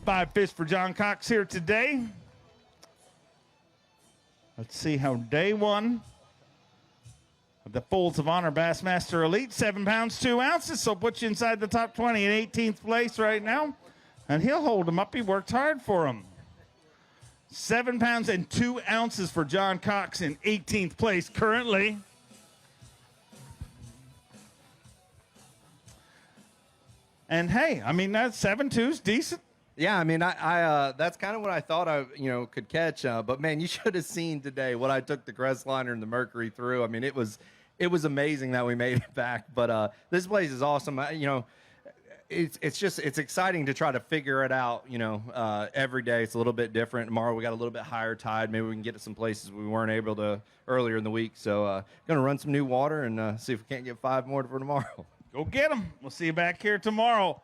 5 fish for John Cox here today. Let's see how day 1 of the Folds of Honor Bassmaster Elite, £7, 2 ounces, so put you inside the top 20 in 18th place right now. And he'll hold him up. He worked hard for him. £7 and 2 ounces for John Cox in 18th place currently. And hey, I mean, that 7.2's decent. Yeah, I mean, I that's kind of what I thought I could catch. But man, you should have seen today what I took the Crestliner and the Mercury through. I mean, it was amazing that we made it back. But this place is awesome. It's exciting to try to figure it out. Every day it's a little bit different. Tomorrow we got a little bit higher tide. Maybe we can get to some places we weren't able to earlier in the week. So gonna run some new water and see if we can't get 5 more for tomorrow. Go get them. We'll see you back here tomorrow.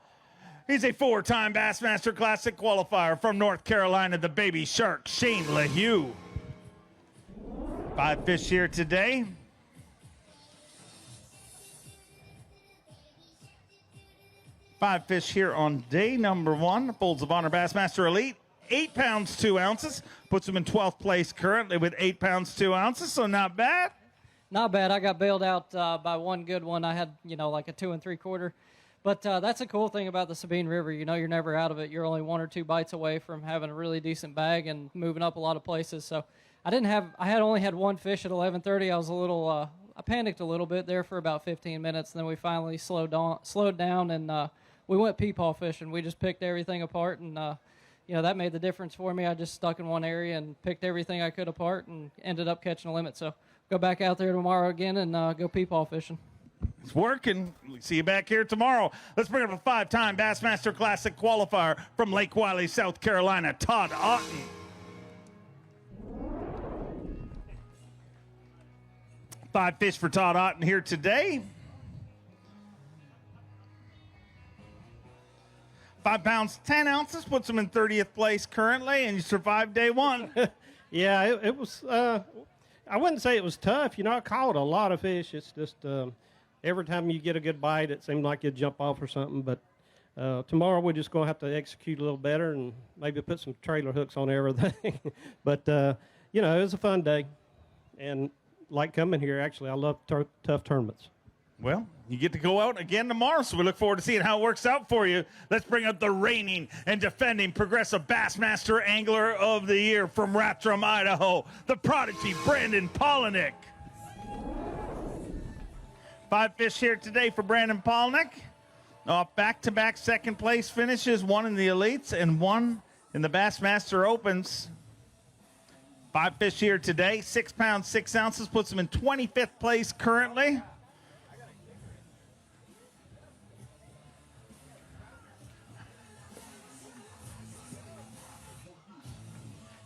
He's a 4-time Bassmaster Classic qualifier from North Carolina, the Baby Shark, Shane LaHue. 5 fish here today. Five fish here on day number 1. Folds of Honor Bassmaster Elite. £8, 2 ounces. Puts him in 12th place currently with £8, 2 ounces, so not bad. Not bad. I got bailed out by one good one. I had, like a 2 3/4. But that's a cool thing about the Sabine River. You're never out of it. You're only 1 or 2 bites away from having a really decent bag and moving up a lot of places. So I had only had 1 fish at 11:30. I was a little, I panicked a little bit there for about 15 minutes. And then we finally slowed down and we went peepaw fishing. We just picked everything apart, and that made the difference for me. I just stuck in one area and picked everything I could apart and ended up catching a limit. So go back out there tomorrow again and go peepaw fishing. It's working. We'll see you back here tomorrow. Let's bring up a 5-time Bassmaster Classic qualifier from Lake Wiley, South Carolina, Todd Otten. 5 fish for Todd Otten here today. 5 pounds, 10 ounces, puts him in 30th place currently, and you survived day one. Yeah, it was, I wouldn't say it was tough. You know, I caught a lot of fish. It's just every time you get a good bite, it seemed like you'd jump off or something. But tomorrow we're just going to have to execute a little better and maybe put some trailer hooks on everything. But, you know, it was a fun day. And like coming here, actually, I love tough tournaments. Well, you get to go out again tomorrow, so we look forward to seeing how it works out for you. Let's bring up the reigning and defending Progressive Bassmaster Angler of the Year from Rathdrum, Idaho, the prodigy Brandon Polinick. 5 fish here today for Brandon Polinick. Off back-to-back second place finishes, 1 in the Elites and 1 in the Bassmaster Opens. 5 fish here today, 6 pounds, 6 ounces, puts him in 25th place currently.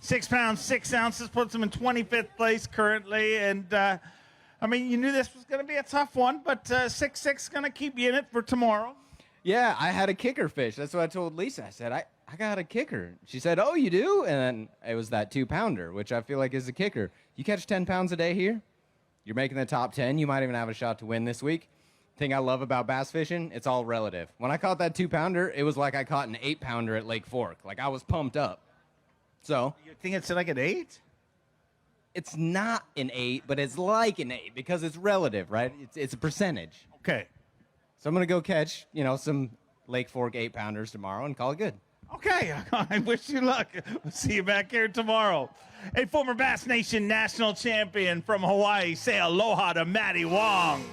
Six pounds, 6 ounces, puts him in 25th place currently. And, I mean, you knew this was going to be a tough one, but 6-6 is going to keep you in it for tomorrow. Yeah, I had a kicker fish. That's what I told Lisa. I said, I got a kicker. She said, oh, you do? And it was that 2-pounder, which I feel like is a kicker. You catch 10 pounds a day here, you're making the top 10. You might even have a shot to win this week. Thing I love about bass fishing, it's all relative. When I caught that 2-pounder, it was like I caught an 8-pounder at Lake Fork. Like, I was pumped up. So you think it's like an 8? It's not an 8, but it's like an 8 because it's relative, right? It's a percentage. Okay. So I'm gonna go catch, you know, some Lake Fork 8-pounders tomorrow and call it good. Okay, I wish you luck. We'll see you back here tomorrow. A former Bass Nation national champion from Hawaii, say aloha to Matty Wong.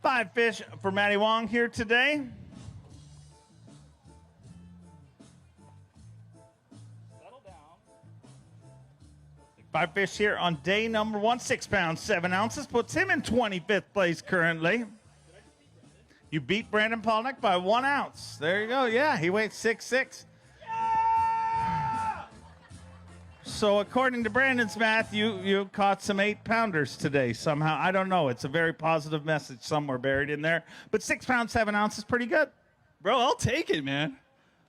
5 fish for Matty Wong here today. Five fish here on day number 1, 6 pounds, 7 ounces, puts him in 25th place currently. You beat Brandon Polinick by 1 ounce. There you go. Yeah, he weighs 6'6". Yeah! So according to Brandon's math, you caught some 8-pounders today somehow. I don't know. It's a very positive message somewhere buried in there. But 6 pounds, 7 ounces, pretty good. Bro, I'll take it, man.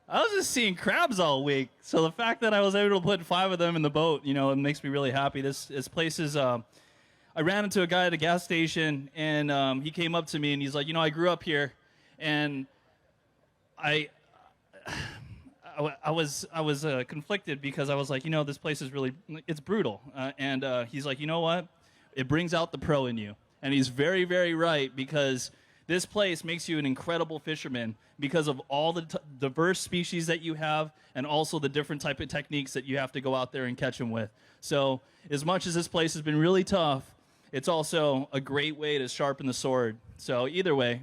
I was just seeing crabs all week, so the fact that I was able to put 5 of them in the boat, you know, it makes me really happy. This place is, I ran into a guy at a gas station, and he came up to me, and he's like, you know, I grew up here, and I was conflicted because I was like, you know, this place is really, it's brutal. And he's like, you know what? It brings out the pro in you. And he's very, very right, because this place makes you an incredible fisherman because of all the diverse species that you have and also the different type of techniques that you have to go out there and catch them with. So as much as this place has been really tough, it's also a great way to sharpen the sword. So either way,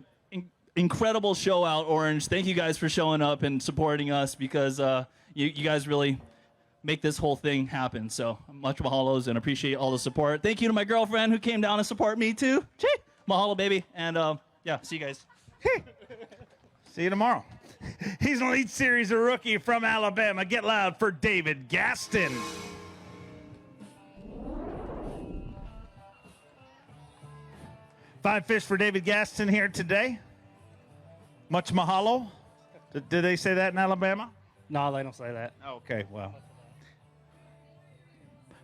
incredible show out, Orange. Thank you guys for showing up and supporting us, because you guys really make this whole thing happen. So much mahalos and appreciate all the support. Thank you to my girlfriend who came down to support me too. Chee! Mahalo, baby. And yeah, see you guys. See you tomorrow. He's an Elite Series rookie from Alabama. Get loud for David Gaston. Five fish for David Gaston here today. Much mahalo. Did they say that in Alabama? No, they don't say that. Okay, well.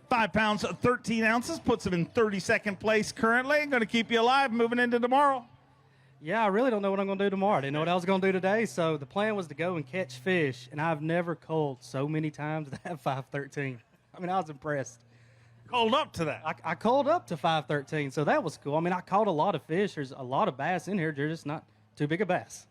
5 pounds, 13 ounces, puts him in 32nd place currently. Going to keep you alive moving into tomorrow. Yeah, I really don't know what I'm going to do tomorrow. I didn't know what I was going to do today, so the plan was to go and catch fish, and I've never culled so many times to have 513. I mean, I was impressed. Culled up to that? I culled up to 513, so that was cool. I mean, I caught a lot of fish. There's a lot of bass in here. They're just not too big a bass.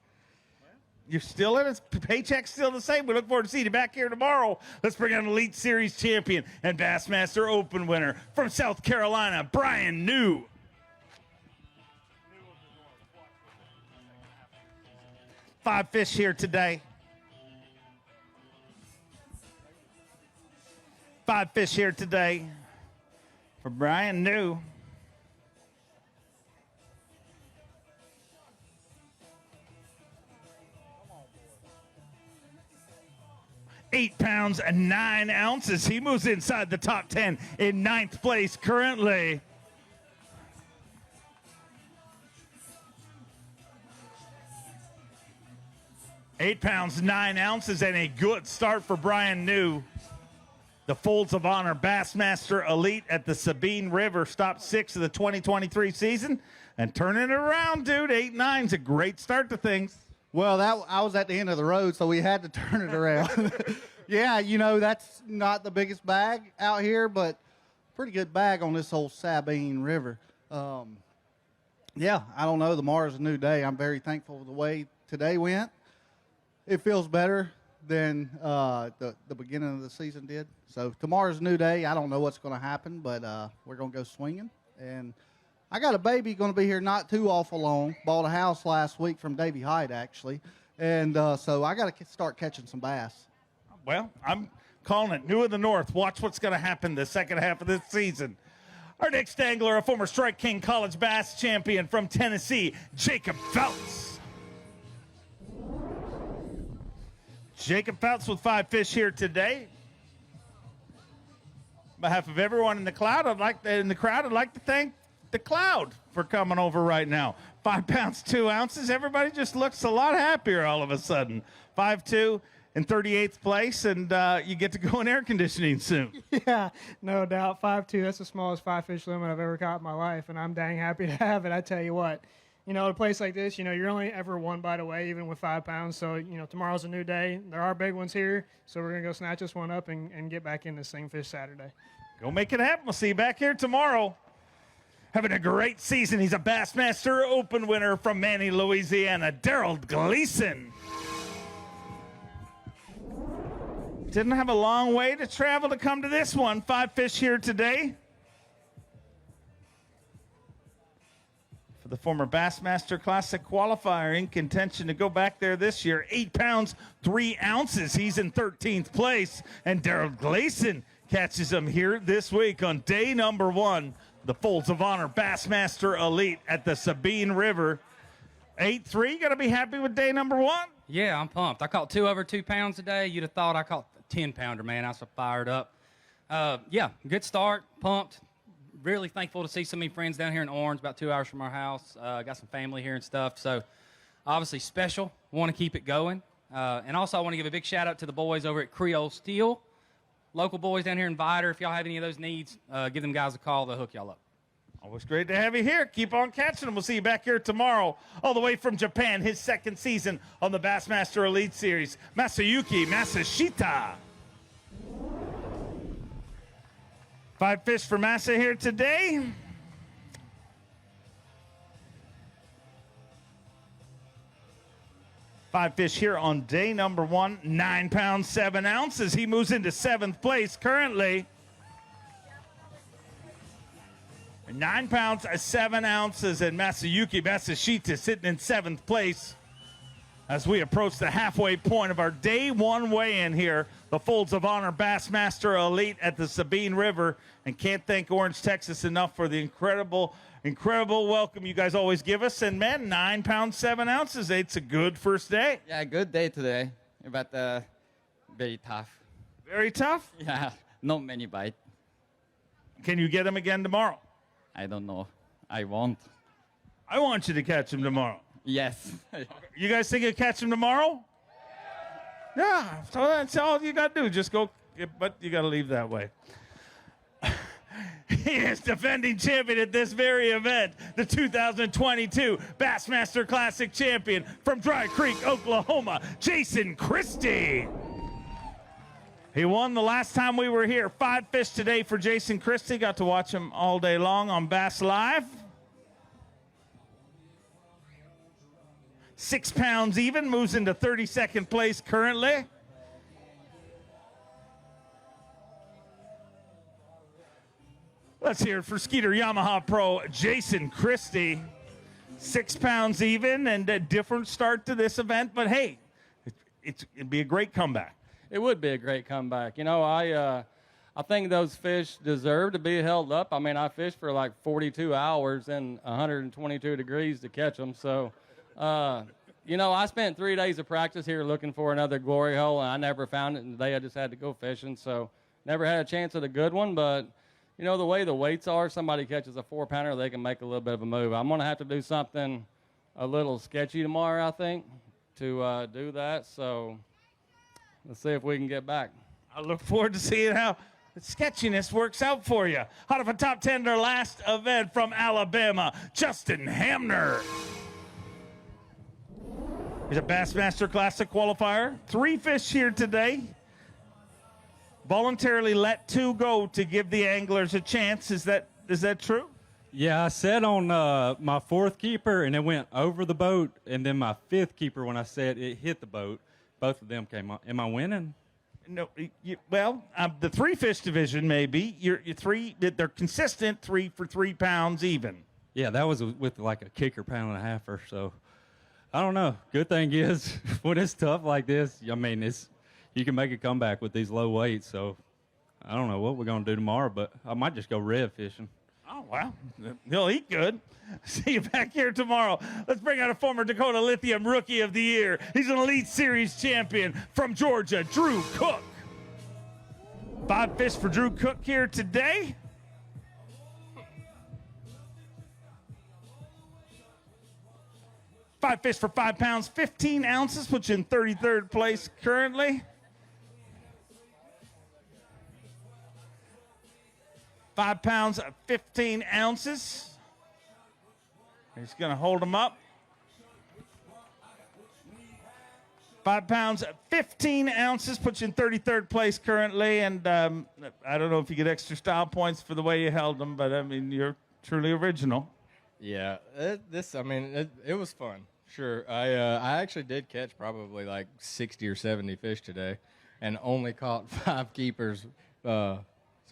You're still in it. Paycheck's still the same. We look forward to seeing you back here tomorrow. Let's bring on Elite Series champion and Bassmaster Open winner from South Carolina, Brian New. Five fish here today. 5 fish here today for Brian New. 8 pounds and 9 ounces. He moves inside the top 10 in 9th place currently. Eight pounds, 9 ounces, and a good start for Brian New. The Folds of Honor Bassmaster Elite at the Sabine River stopped 6th of the 2023 season and turning it around, dude. 8-9's a great start to things. Well, I was at the end of the road, so we had to turn it around. Yeah, you know, that's not the biggest bag out here, but pretty good bag on this whole Sabine River. Yeah, I don't know. Tomorrow's a new day. I'm very thankful for the way today went. It feels better than the beginning of the season did. So tomorrow's a new day. I don't know what's going to happen, but we're going to go swinging. And I got a baby going to be here not too awful long. Bought a house last week from Davy Hyde, actually. And so I got to start catching some bass. Well, I'm calling it New of the North. Watch what's going to happen the second half of this season. Our next angler, a former Strike King College Bass champion from Tennessee, Jacob Phelps. Jacob Phelps with 5 fish here today. On behalf of everyone in the crowd, I'd like to thank the Cloud for coming over right now. 5 pounds, 2 ounces. Everybody just looks a lot happier all of a sudden. 5'2" in 38th place, and you get to go in air conditioning soon. Yeah, no doubt. 5'2", that's the smallest 5-fish limit I've ever caught in my life, and I'm dang happy to have it. I tell you what, you know, a place like this, you know, you're only ever 1 bite away, even with 5 pounds. So, you know, tomorrow's a new day. There are big ones here, so we're going to go snatch this one up and get back in this thing fish Saturday. Go make it happen. We'll see you back here tomorrow. Having a great season. He's a Bassmaster Open winner from Manny, Louisiana, Daryl Gleason. Didn't have a long way to travel to come to this one. 5 fish here today. For the former Bassmaster Classic qualifier in contention to go back there this year. 8 pounds, 3 ounces. He's in 13th place. And Daryl Gleason catches him here this week on day number 1. The Folds of Honor Bassmaster Elite at the Sabine River. 8-3, you got to be happy with day number 1? Yeah, I'm pumped. I caught 2 over 2 pounds today. You'd have thought I caught a 10-pounder, man. I was so fired up. Yeah, good start, pumped. Really thankful to see so many friends down here in Orange, about 2 hours from our house. Got some family here and stuff. So obviously special. Want to keep it going. And also I want to give a big shout out to the boys over at Creole Steel. Local boys down here in Vidor. If y'all have any of those needs, give them guys a call. They'll hook y'all up. Always great to have you here. Keep on catching them. We'll see you back here tomorrow. All the way from Japan, his 2nd season on the Bassmaster Elite Series, Masayuki Masashita. 5 fish for Masa here today. Five fish here on day number 1. 9 pounds, 7 ounces. He moves into 7th place currently. 9 pounds, 7 ounces, and Masayuki Masashita sitting in 7th place as we approach the halfway point of our day 1 weigh-in here. The Folds of Honor Bassmaster Elite at the Sabine River. And can't thank Orange, Texas enough for the incredible welcome you guys always give us. And, man, 9 pounds, 7 ounces. It's a good first day. Yeah, good day today, but very tough. Very tough? Yeah, not many bites. Can you get them again tomorrow? I don't know. I won't. I want you to catch them tomorrow. Yes. You guys think you'll catch them tomorrow? Yeah, so that's all you got to do. Just go, but you got to leave that way. He is defending champion at this very event, the 2022 Bassmaster Classic champion from Dry Creek, Oklahoma, Jason Christie. He won the last time we were here. 5 fish today for Jason Christie. Got to watch him all day long on Bass Live. 6 pounds even, moves into 32nd place currently. Let's hear it for Skeeter Yamaha Pro, Jason Christie. 6 pounds even, and a different start to this event, but hey, it'd be a great comeback. It would be a great comeback. You know, I think those fish deserve to be held up. I mean, I fished for like 42 hours and 122 degrees to catch them. So You know, I spent 3 days of practice here looking for another glory hole, and I never found it. And today I just had to go fishing, so never had a chance at a good one. But, you know, the way the weights are, somebody catches a 4-pounder, they can make a little bit of a move. I'm going to have to do something a little sketchy tomorrow, I think, to do that. So let's see if we can get back. I look forward to seeing how the sketchiness works out for you. Out of a top 10 in our last event from Alabama, Justin Hamner. He's a Bassmaster Classic qualifier. 3 fish here today. Voluntarily let 2 go to give the anglers a chance. Is that true? Yeah, I set on my 4th keeper, and it went over the boat, and then my 5th keeper, when I set, it hit the boat. Both of them came on. Am I winning? No. The 3 fish division, maybe. You're 3. They're consistent 3 for 3 pounds even. Yeah, that was with like a kicker 1.5 or so. I don't know. Good thing is, when it's tough like this, I mean, you can make a comeback with these low weights. So I don't know what we're going to do tomorrow, but I might just go red fishing. Oh, wow. He'll eat good. See you back here tomorrow. Let's bring out a former Dakota Lithium Rookie of the Year. He's an Elite Series champion from Georgia, Drew Cook. 5 fish for Drew Cook here today. Five fish for 5 pounds, 15 ounces, puts you in 33rd place currently. 5 pounds, 15 ounces. He's going to hold them up. 5 pounds, 15 ounces, puts you in 33rd place currently. And I don't know if you get extra style points for the way you held them, but I mean, you're truly original. Yeah, it was fun. Sure. I actually did catch probably like 60 or 70 fish today and only caught 5 keepers. So,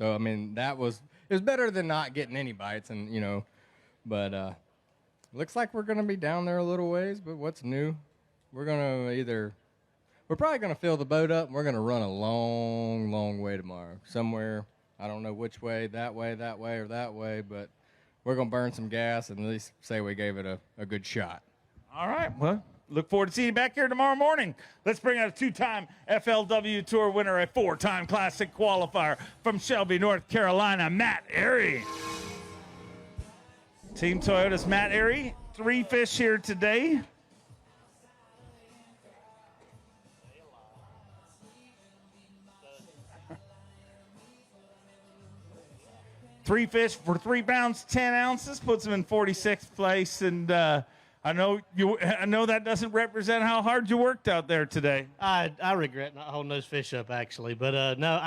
I mean, it was better than not getting any bites, and, you know, but looks like we're going to be down there a little ways, but what's new? We're probably going to fill the boat up, and we're going to run a long, long way tomorrow. Somewhere, I don't know which way, or that way, but we're going to burn some gas and at least say we gave it a good shot. All right. Well, look forward to seeing you back here tomorrow morning. Let's bring out a 2-time FLW Tour winner, a 4-time Classic qualifier from Shelby, North Carolina, Matt Airy. Team Toyota's Matt Airy. 3 fish here today. Three fish for 3 pounds, 10 ounces, puts him in 46th place. And I know that doesn't represent how hard you worked out there today. I regret not holding those fish up, actually. But no,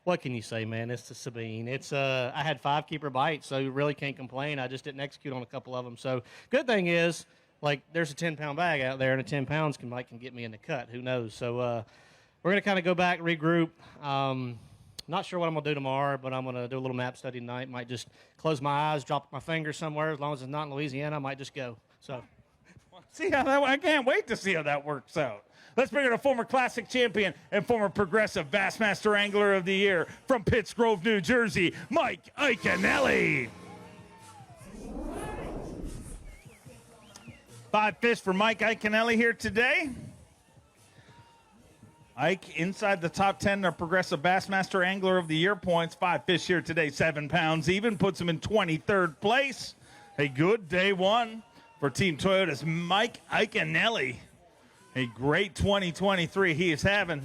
what can you say, man? It's the Sabine. I had 5 keeper bites, so you really can't complain. I just didn't execute on a couple of them. So good thing is, like, there's a 10-pound bag out there, and a 10 pounds can get me in the cut. Who knows? So we're going to kind of go back, regroup. Not sure what I'm going to do tomorrow, but I'm going to do a little map study tonight. Might just close my eyes, drop my fingers somewhere. As long as it's not in Louisiana, I might just go. So, I can't wait to see how that works out. Let's bring in a former Classic champion and former Progressive Bassmaster Angler of the Year from Pittsgrove, New Jersey, Mike Iaconelli. 5 fish for Mike Iaconelli here today. Ike inside the top 10 of Progressive Bassmaster Angler of the Year points. 5 fish here today, 7 pounds even, puts him in 23rd place. A good day 1 for Team Toyota's Mike Iaconelli. A great 2023 he is having.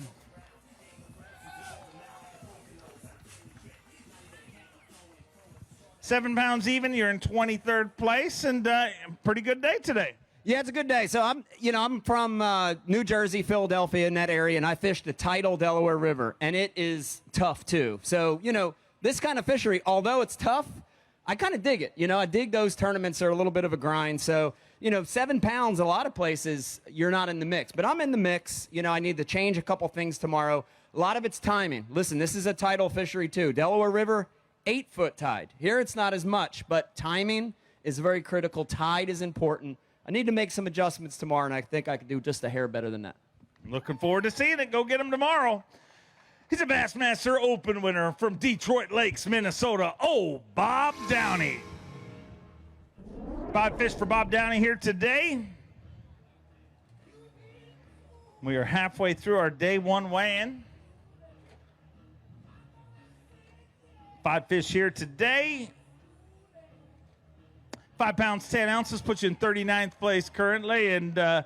$7 pounds even, you're in 23rd place, and pretty good day today. Yeah, it's a good day. So I'm from New Jersey, Philadelphia, in that area, and I fish the tidal Delaware River, and it is tough too. So, this kind of fishery, although it's tough, I kind of dig it. I dig those tournaments that are a little bit of a grind. So, 7 pounds, a lot of places, you're not in the mix. But I'm in the mix. I need to change a couple things tomorrow. A lot of it's timing. Listen, this is a tidal fishery too. Delaware River, 8-foot tide. Here it's not as much, but timing is very critical. Tide is important. I need to make some adjustments tomorrow, and I think I can do just a hair better than that. Looking forward to seeing it. Go get him tomorrow. He's a Bassmaster Open winner from Detroit Lakes, Minnesota. Bob Downey. 5 fish for Bob Downey here today. We are halfway through our day one weigh-in. 5 fish here today. 5 pounds, 10 ounces puts you in 39th place currently, and I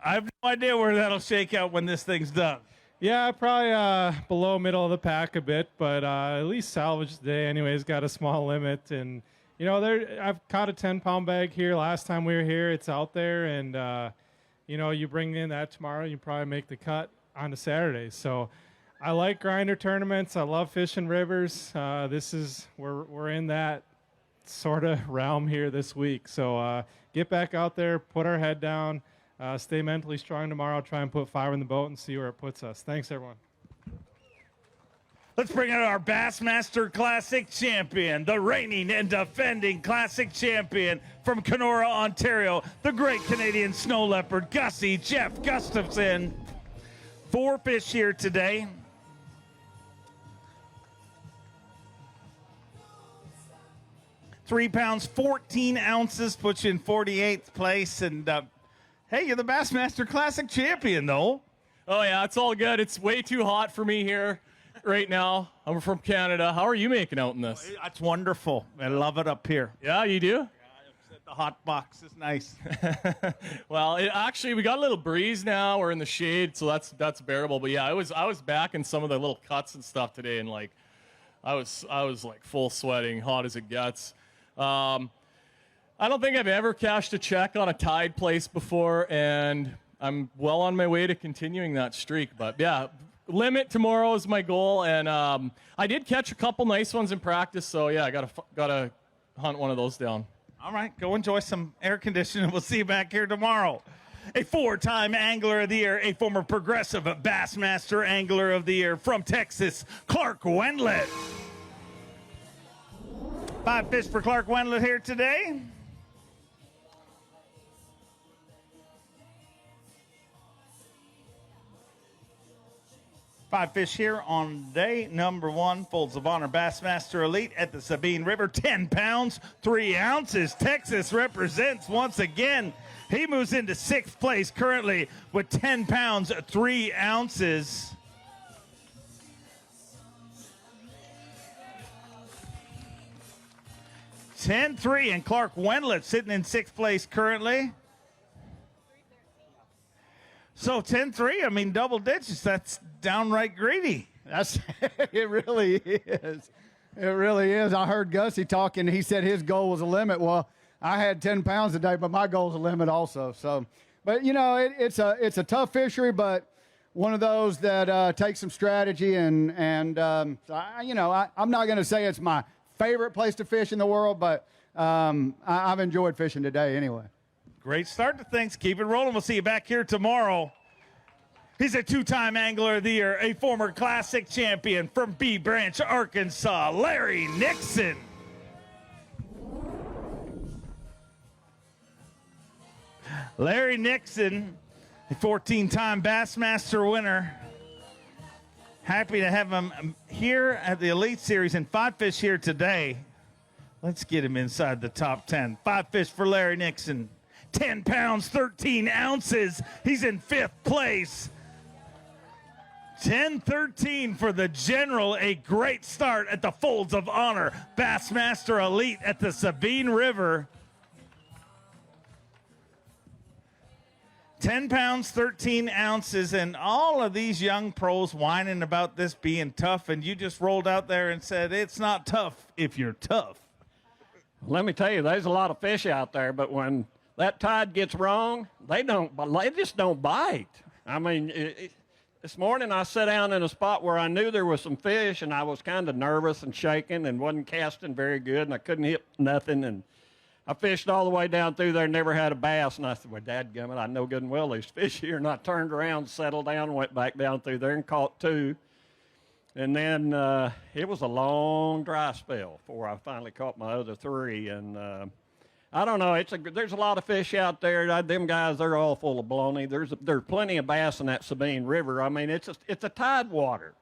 have no idea where that'll shake out when this thing's done. Yeah, probably below middle of the pack a bit, but at least salvage today anyways, got a small limit. And, you know, I've caught a 10-pound bag here last time we were here. It's out there, and, you know, you bring in that tomorrow, you probably make the cut on the Saturday. So I like grinder tournaments. I love fishing rivers. We're in that sort of realm here this week. So get back out there, put our head down, stay mentally strong tomorrow, try and put 5 in the boat and see where it puts us. Thanks, everyone. Let's bring out our Bassmaster Classic champion, the reigning and defending Classic champion from Kenora, Ontario, the great Canadian snow leopard, Gussie Jeff Gustafson. 4 fish here today. £3, 14 ounces, puts you in 48th place. And hey, you're the Bassmaster Classic champion, though. Oh, yeah, it's all good. It's way too hot for me here right now. I'm from Canada. How are you making out in this? That's wonderful. I love it up here. Yeah, you do? The hot box is nice. Well, actually, we got a little breeze now. We're in the shade, so that's bearable. But yeah, I was back in some of the little cuts and stuff today, and like, I was like full sweating, hot as it gets. I don't think I've ever cashed a check on a tide place before, and I'm well on my way to continuing that streak. But yeah, limit tomorrow is my goal, and I did catch a couple nice ones in practice, so yeah, I gotta hunt one of those down. All right, go enjoy some air conditioning. We'll see you back here tomorrow. A 4-time Angler of the Year, a former Progressive Bassmaster Angler of the Year from Texas, Clark Wendlandt. 5 fish for Clark Wendlandt here today. Five fish here on day number 1, Folds of Honor Bassmaster Elite at the Sabine River. 10 pounds, 3 ounces. Texas represents once again. He moves into 6th place currently with 10 pounds, 3 ounces. $10-3, and Clark Wendlandt sitting in 6th place currently. So 10-3, I mean, double digits, that's downright greedy. It really is. It really is. I heard Gussie talking. He said his goal was a limit. Well, I had 10 pounds a day, but my goal is a limit also. So, but you know, it's a tough fishery, but one of those that takes some strategy and I'm not going to say it's my favorite place to fish in the world, but I've enjoyed fishing today anyway. Great start to things. Keep it rolling. We'll see you back here tomorrow. He's a 2-time Angler of the Year, a former Classic champion from Bee Branch, Arkansas, Larry Nixon. Larry Nixon, a 14-time Bassmaster winner. Happy to have him here at the Elite Series, and 5 fish here today. Let's get him inside the top 10. 5 fish for Larry Nixon. 10 pounds, 13 ounces. He's in 5th place. 10-13 for the General. A great start at the Folds of Honor Bassmaster Elite at the Sabine River. 10 pounds, 13 ounces, and all of these young pros whining about this being tough, and you just rolled out there and said, it's not tough if you're tough. Let me tell you, there's a lot of fish out there, but when that tide gets wrong, they just don't bite. I mean, this morning I sat down in a spot where I knew there was some fish, and I was kind of nervous and shaking and wasn't casting very good, and I couldn't hit nothing, and I fished all the way down through there, never had a bass, and I said, well, dadgummit, I know good and well there's fish here, and I turned around, settled down, went back down through there and caught 2. And then it was a long dry spell before I finally caught my other 3. And I don't know. There's a lot of fish out there. Them guys, they're all full of baloney. There's plenty of bass in that Sabine River. I mean, it's a tide water,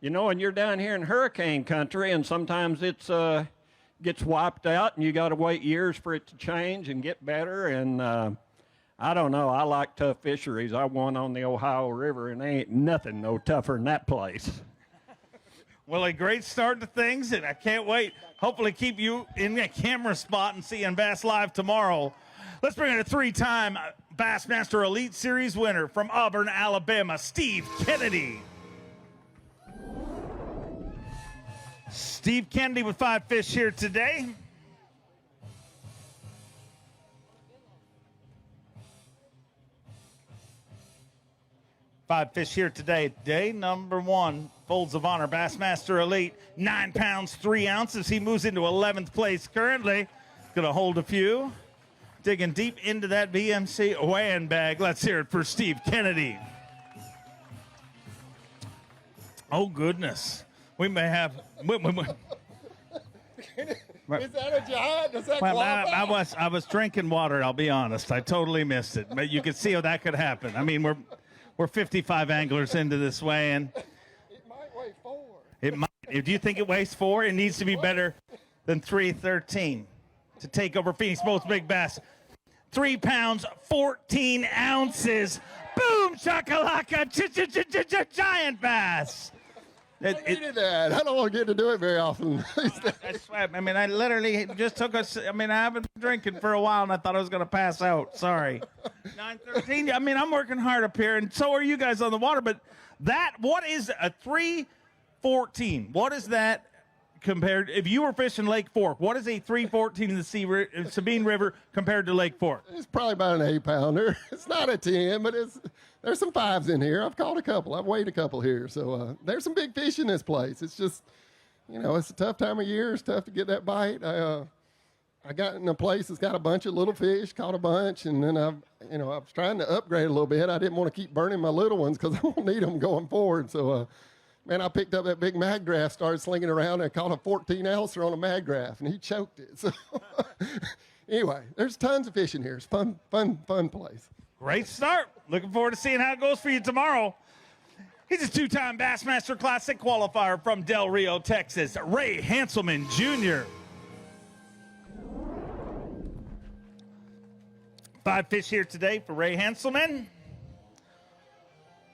you know. And you're down here in hurricane country, and sometimes it's gets wiped out, and you got to wait years for it to change and get better. And I don't know. I like tough fisheries. I won on the Ohio River, and there ain't nothing no tougher than that place. Well, a great start to things, and I can't wait. Hopefully keep you in the camera spot and see you on Bass Live tomorrow. Let's bring in a 3-time Bassmaster Elite Series winner from Auburn, Alabama, Steve Kennedy. Steve Kennedy with 5 fish here today. Five fish here today. Day number 1, Folds of Honor Bassmaster Elite, 9 pounds, 3 ounces. He moves into 11th place currently. Gonna hold a few. Digging deep into that BMC weighing bag. Let's hear it for Steve Kennedy. Oh, goodness. We may have... Is that a giant? Does that Well, qualify? I was drinking water, I'll be honest. I totally missed it. But you could see how that could happen. I mean, we're 55 anglers into this weigh-in. It might weigh 4. It might. If you think it weighs 4, it needs to be better than 313 to take over Phoenix Boats Big Bass. 3 pounds, 14 ounces. Boom, shakalaka, giant bass. I needed that. I don't want to get to do it very often. That's right. I mean, I literally just took I haven't been drinking for a while, and I thought I was going to pass out. Sorry. 913. I mean, I'm working hard up here, and so are you guys on the water. But what is a 314? What is that compared? If you were fishing Lake Fork, what is a 314 in the Sabine River compared to Lake Fork? It's probably about an 8-pounder. It's not a 10, but there's some 5s in here. I've caught a couple. I've weighed a couple here. So there's some big fish in this place. It's just, it's a tough time of year. It's tough to get that bite. I got in a place that's got a bunch of little fish, caught a bunch, and then I was trying to upgrade a little bit. I didn't want to keep burning my little ones because I won't need them going forward. So, I picked up that big mag graph, started slinging around, and caught a 14-ouncer on a mag graph, and he choked it. So, anyway, there's tons of fish in here. It's fun place. Great start. Looking forward to seeing how it goes for you tomorrow. He's a 2-time Bassmaster Classic qualifier from Del Rio, Texas, Ray Hanselman Jr. 5 fish here today for Ray Hanselman.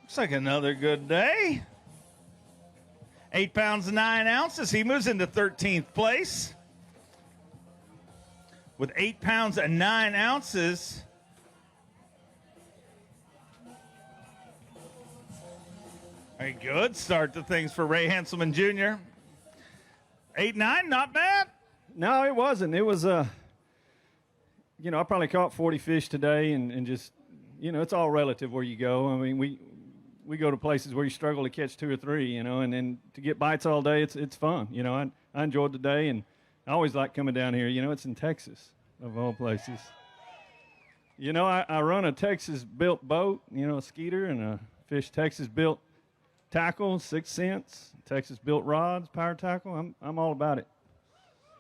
Looks like another good day. 8 pounds and 9 ounces. He moves into 13th place with 8 pounds and 9 ounces. Very good start to things for Ray Hanselman Jr. 8-9, not bad. No, it wasn't. It was, I probably caught 40 fish today, and just, it's all relative where you go. I mean, we go to places where you struggle to catch 2 or 3, and then to get bites all day, it's fun. I enjoyed the day, and I always like coming down here. It's in Texas, of all places. I run a Texas-built boat, a Skeeter, and a Fish Texas-built tackle, 6 cents, Texas-built rods, power tackle. I'm all about it.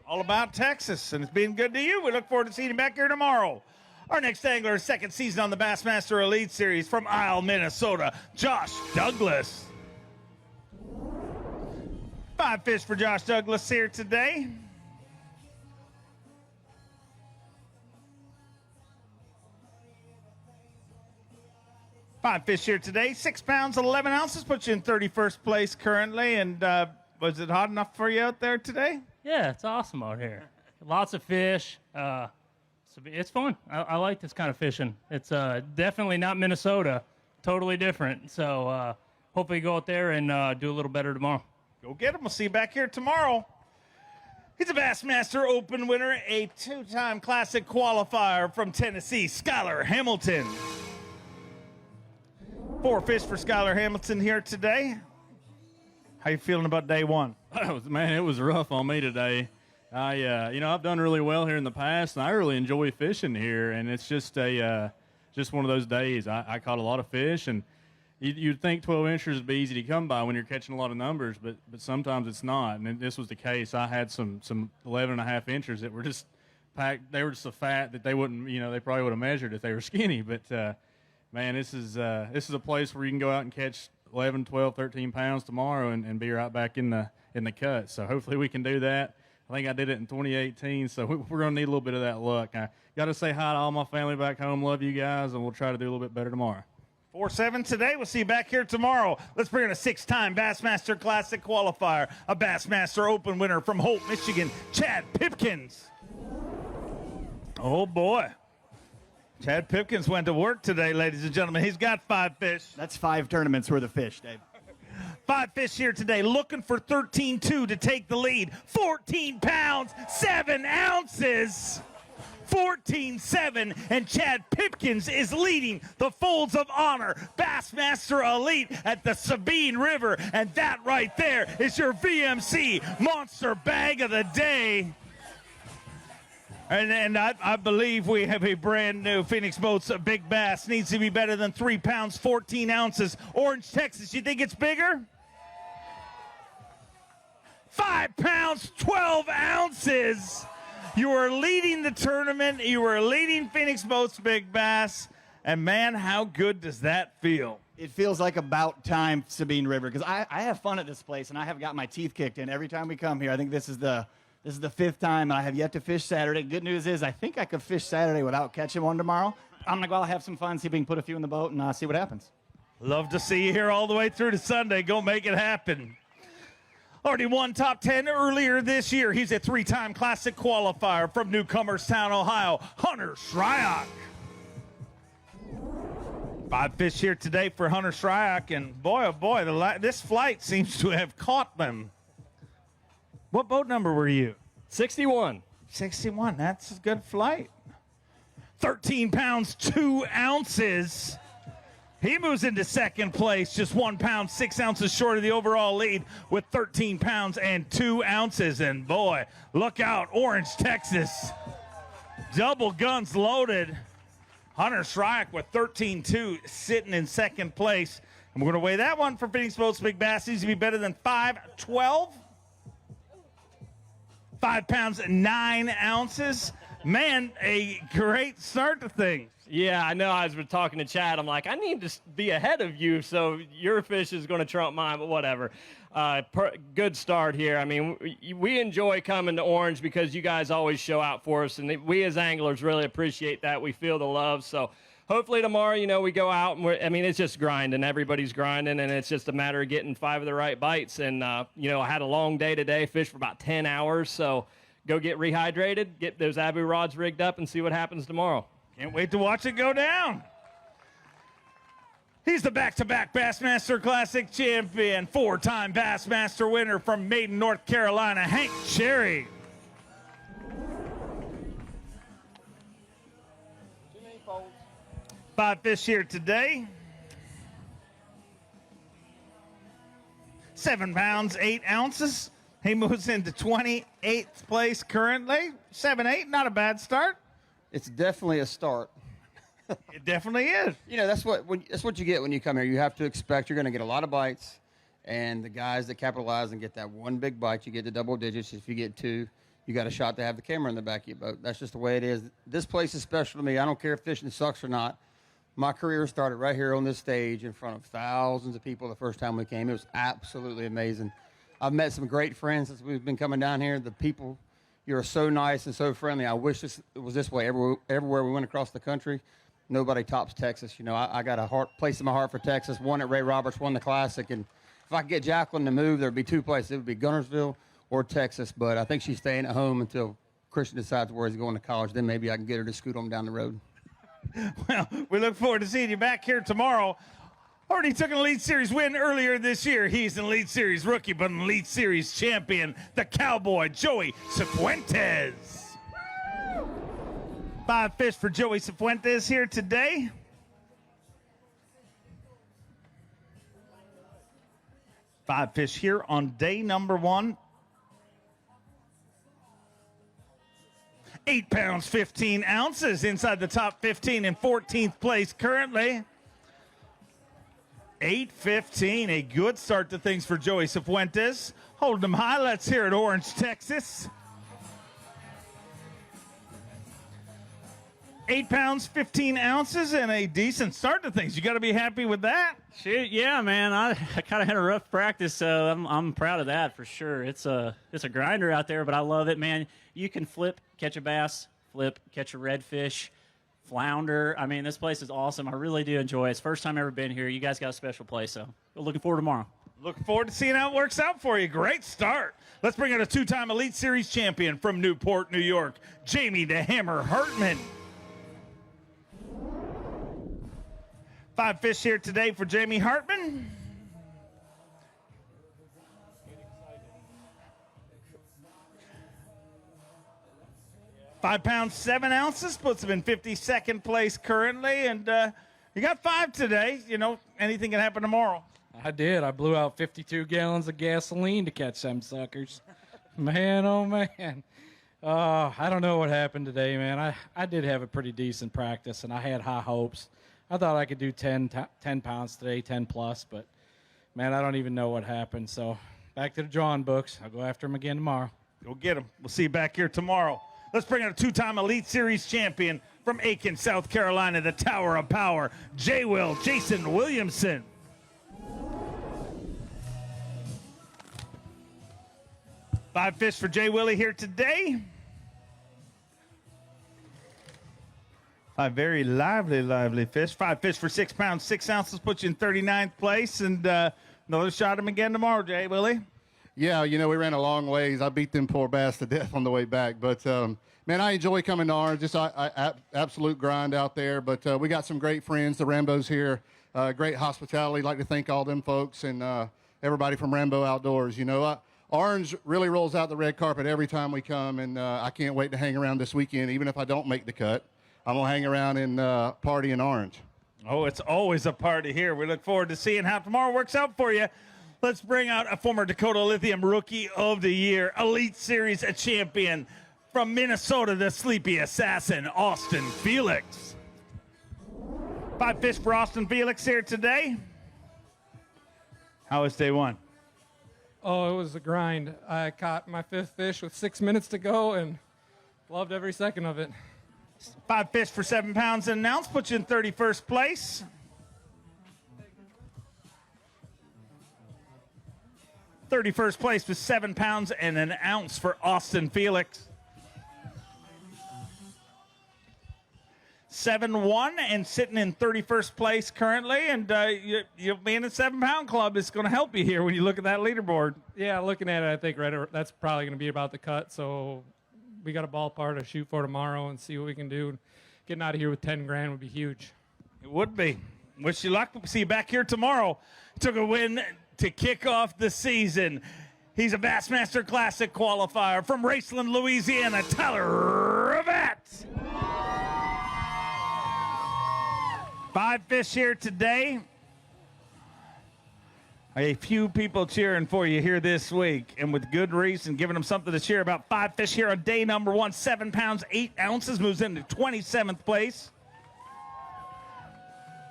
All about Texas, and it's been good to you. We look forward to seeing you back here tomorrow. Our next angler, second season on the Bassmaster Elite Series from Isle, Minnesota, Josh Douglas. 5 fish for Josh Douglas here today. Five fish here today, 6 pounds, 11 ounces, puts you in 31st place currently. And was it hot enough for you out there today? Yeah, it's awesome out here. Lots of fish. It's fun. I like this kind of fishing. It's definitely not Minnesota. Totally different. So hopefully go out there and do a little better tomorrow. Go get him. We'll see you back here tomorrow. He's a Bassmaster Open winner, a 2-time Classic qualifier from Tennessee, Skylar Hamilton. 4 fish for Skylar Hamilton here today. How you feeling about day 1? Man, it was rough on me today. I've done really well here in the past, and I really enjoy fishing here. And it's just just one of those days. I caught a lot of fish, and you'd think 12 inches would be easy to come by when you're catching a lot of numbers, but sometimes it's not. And this was the case. I had some 11.5 inches that were just packed. They were just so fat that they wouldn't, they probably would have measured if they were skinny. But man, this is a place where you can go out and catch 11, 12, 13 pounds tomorrow and be right back in the cut. So hopefully we can do that. I think I did it in 2018, so we're going to need a little bit of that luck. I got to say hi to all my family back home. Love you guys, and we'll try to do a little bit better tomorrow. 4-7 today. We'll see you back here tomorrow. Let's bring in a 6-time Bassmaster Classic qualifier, a Bassmaster Open winner from Holt, Michigan, Chad Pipkins. Oh, boy. Chad Pipkins went to work today, ladies and gentlemen. He's got 5 fish. That's 5 tournaments worth of fish, Dave. 5 fish here today, looking for 13-2 to take the lead. 14 pounds, 7 ounces. 14-7, and Chad Pipkins is leading the Folds of Honor Bassmaster Elite at the Sabine River, and that right there is your VMC Monster Bag of the Day. And I believe we have a brand new Phoenix Boats Big Bass. Needs to be better than 3 pounds, 14 ounces. Orange, Texas, you think it's bigger? 5 pounds, 12 ounces. You are leading the tournament. You are leading Phoenix Boats Big Bass. And, man, how good does that feel? It feels like about time, Sabine River, because I have fun at this place, and I have got my teeth kicked in every time we come here. I think this is the 5th time, and I have yet to fish Saturday. Good news is I think I could fish Saturday without catching one tomorrow. I'm going to go out and have some fun, see if we can put a few in the boat, and see what happens. Love to see you here all the way through to Sunday. Go make it happen. Already won top 10 earlier this year. He's a 3-time Classic qualifier from Newcomerstown, Ohio, Hunter Shryock. 5 fish here today for Hunter Shryock, and boy, oh boy, this flight seems to have caught them. What boat number were you? 61. 61, that's a good flight. 13 pounds, 2 ounces. He moves into second place, just 1 pound, 6 ounces short of the overall lead with 13 pounds and 2 ounces. And boy, look out, Orange, Texas. Double guns loaded. Hunter Shryock with 13-2 sitting in second place. And we're going to weigh that one for Phoenix Boats Big Bass. Needs to be better than 512. 5 pounds and 9 ounces. Man, a great start to things. Yeah, I know. I was talking to Chad. I'm like, I need to be ahead of you, so your fish is going to trump mine, but whatever. Good start here. I mean, we enjoy coming to Orange because you guys always show out for us, and we as anglers really appreciate that. We feel the love. So hopefully tomorrow, we go out, and it's just grinding. Everybody's grinding, and it's just a matter of getting 5 of the right bites. And, I had a long day today, fished for about 10 hours, so go get rehydrated, get those Abu rods rigged up, and see what happens tomorrow. Can't wait to watch it go down. He's the back-to-back Bassmaster Classic champion, 4-time Bassmaster winner from Maiden, North Carolina, Hank Cherry. Five fish here today. 7 pounds, 8 ounces. He moves into 28th place currently. 7-8, not a bad start. It's definitely a start. It definitely is. That's what you get when you come here. You have to expect you're going to get a lot of bites, and the guys that capitalize and get that one big bite, you get the double digits. If you get 2, you got a shot to have the camera in the back of your boat. That's just the way it is. This place is special to me. I don't care if fishing sucks or not. My career started right here on this stage in front of thousands of people the first time we came. It was absolutely amazing. I've met some great friends since we've been coming down here. The people, you're so nice and so friendly. I wish it was this way everywhere we went across the country. Nobody tops Texas. I got a place in my heart for Texas. One at Ray Roberts, won the Classic. And if I could get Jacqueline to move, there'd be 2 places. It would be Gunnersville or Texas. But I think she's staying at home until Christian decides where he's going to college. Then maybe I can get her to scoot on down the road. Well, we look forward to seeing you back here tomorrow. Already took an Elite Series win earlier this year. He's an Elite Series rookie, but an Elite Series champion, the Cowboy, Joey Cifuentes. 5 fish for Joey Cifuentes here today. Five fish here on day number 1. 8 pounds, 15 ounces inside the top 15 in 14th place currently. 8:15, a good start to things for Joey Cifuentes. Holding them high. Let's hear it, Orange, Texas. 8 pounds, 15 ounces, and a decent start to things. You got to be happy with that. Shoot, yeah, man. I kind of had a rough practice, so I'm proud of that for sure. It's a grinder out there, but I love it, man. You can flip, catch a bass, flip, catch a redfish, flounder. I mean, this place is awesome. I really do enjoy it. It's the first time I've ever been here. You guys got a special place, so looking forward to tomorrow. Looking forward to seeing how it works out for you. Great start. Let's bring out a 2-time Elite Series champion from Newport, New York, Jamie the Hammer Hartman. 5 fish here today for Jamie Hartman. £5 7 ounces, puts him in 52nd place currently, and you got 5 today. You know, anything can happen tomorrow. I did. I blew out 52 gallons of gasoline to catch them suckers. Man, oh man. I don't know what happened today, man. I did have a pretty decent practice, and I had high hopes. I thought I could do 10 pounds today, 10 plus, but, man, I don't even know what happened. So back to the drawing books. I'll go after him again tomorrow. Go get him. We'll see you back here tomorrow. Let's bring out a 2-time Elite Series champion from Aiken, South Carolina, the Tower of Power, Jason Williamson. Five fish for Jay Willie here today. 5 very lively fish. 5 fish for 6 pounds, 6 ounces, puts you in 39th place. And another shot at him again tomorrow, Jay Willie. Yeah, you know, we ran a long ways. I beat them poor bass to death on the way back. But, man, I enjoy coming to Orange. Just absolute grind out there. But we got some great friends, the Rambos here. Great hospitality. Like to thank all them folks and everybody from Rambo Outdoors. You know, Orange really rolls out the red carpet every time we come, and I can't wait to hang around this weekend. Even if I don't make the cut, I'm going to hang around and party in Orange. Oh, it's always a party here. We look forward to seeing how tomorrow works out for you. Let's bring out a former Dakota Lithium Rookie of the Year, Elite Series champion from Minnesota, the Sleepy Assassin, Austin Felix. 5 fish for Austin Felix here today. How was day one? Oh, it was a grind. I caught my 5th fish with 6 minutes to go and loved every second of it. 5 fish for 7 pounds and an ounce, puts you in 31st place. '31st place with 7 pounds and an ounce for Austin Felix. 7-1 and sitting in 31st place currently, and you being in the 7-pound club is going to help you here when you look at that leaderboard. Yeah, looking at it, I think that's probably going to be about the cut. So we got a ballpark to shoot for tomorrow and see what we can do. Getting out of here with 10 grand would be huge. It would be. Wish you luck. We'll see you back here tomorrow. Took a win to kick off the season. He's a Bassmaster Classic qualifier from Raceland, Louisiana, Tyler Ravat. 5 fish here today. A few people cheering for you here this week, and with good reason, giving them something to cheer about. 5 fish here on day number 1, 7 pounds, 8 ounces, moves into 27th place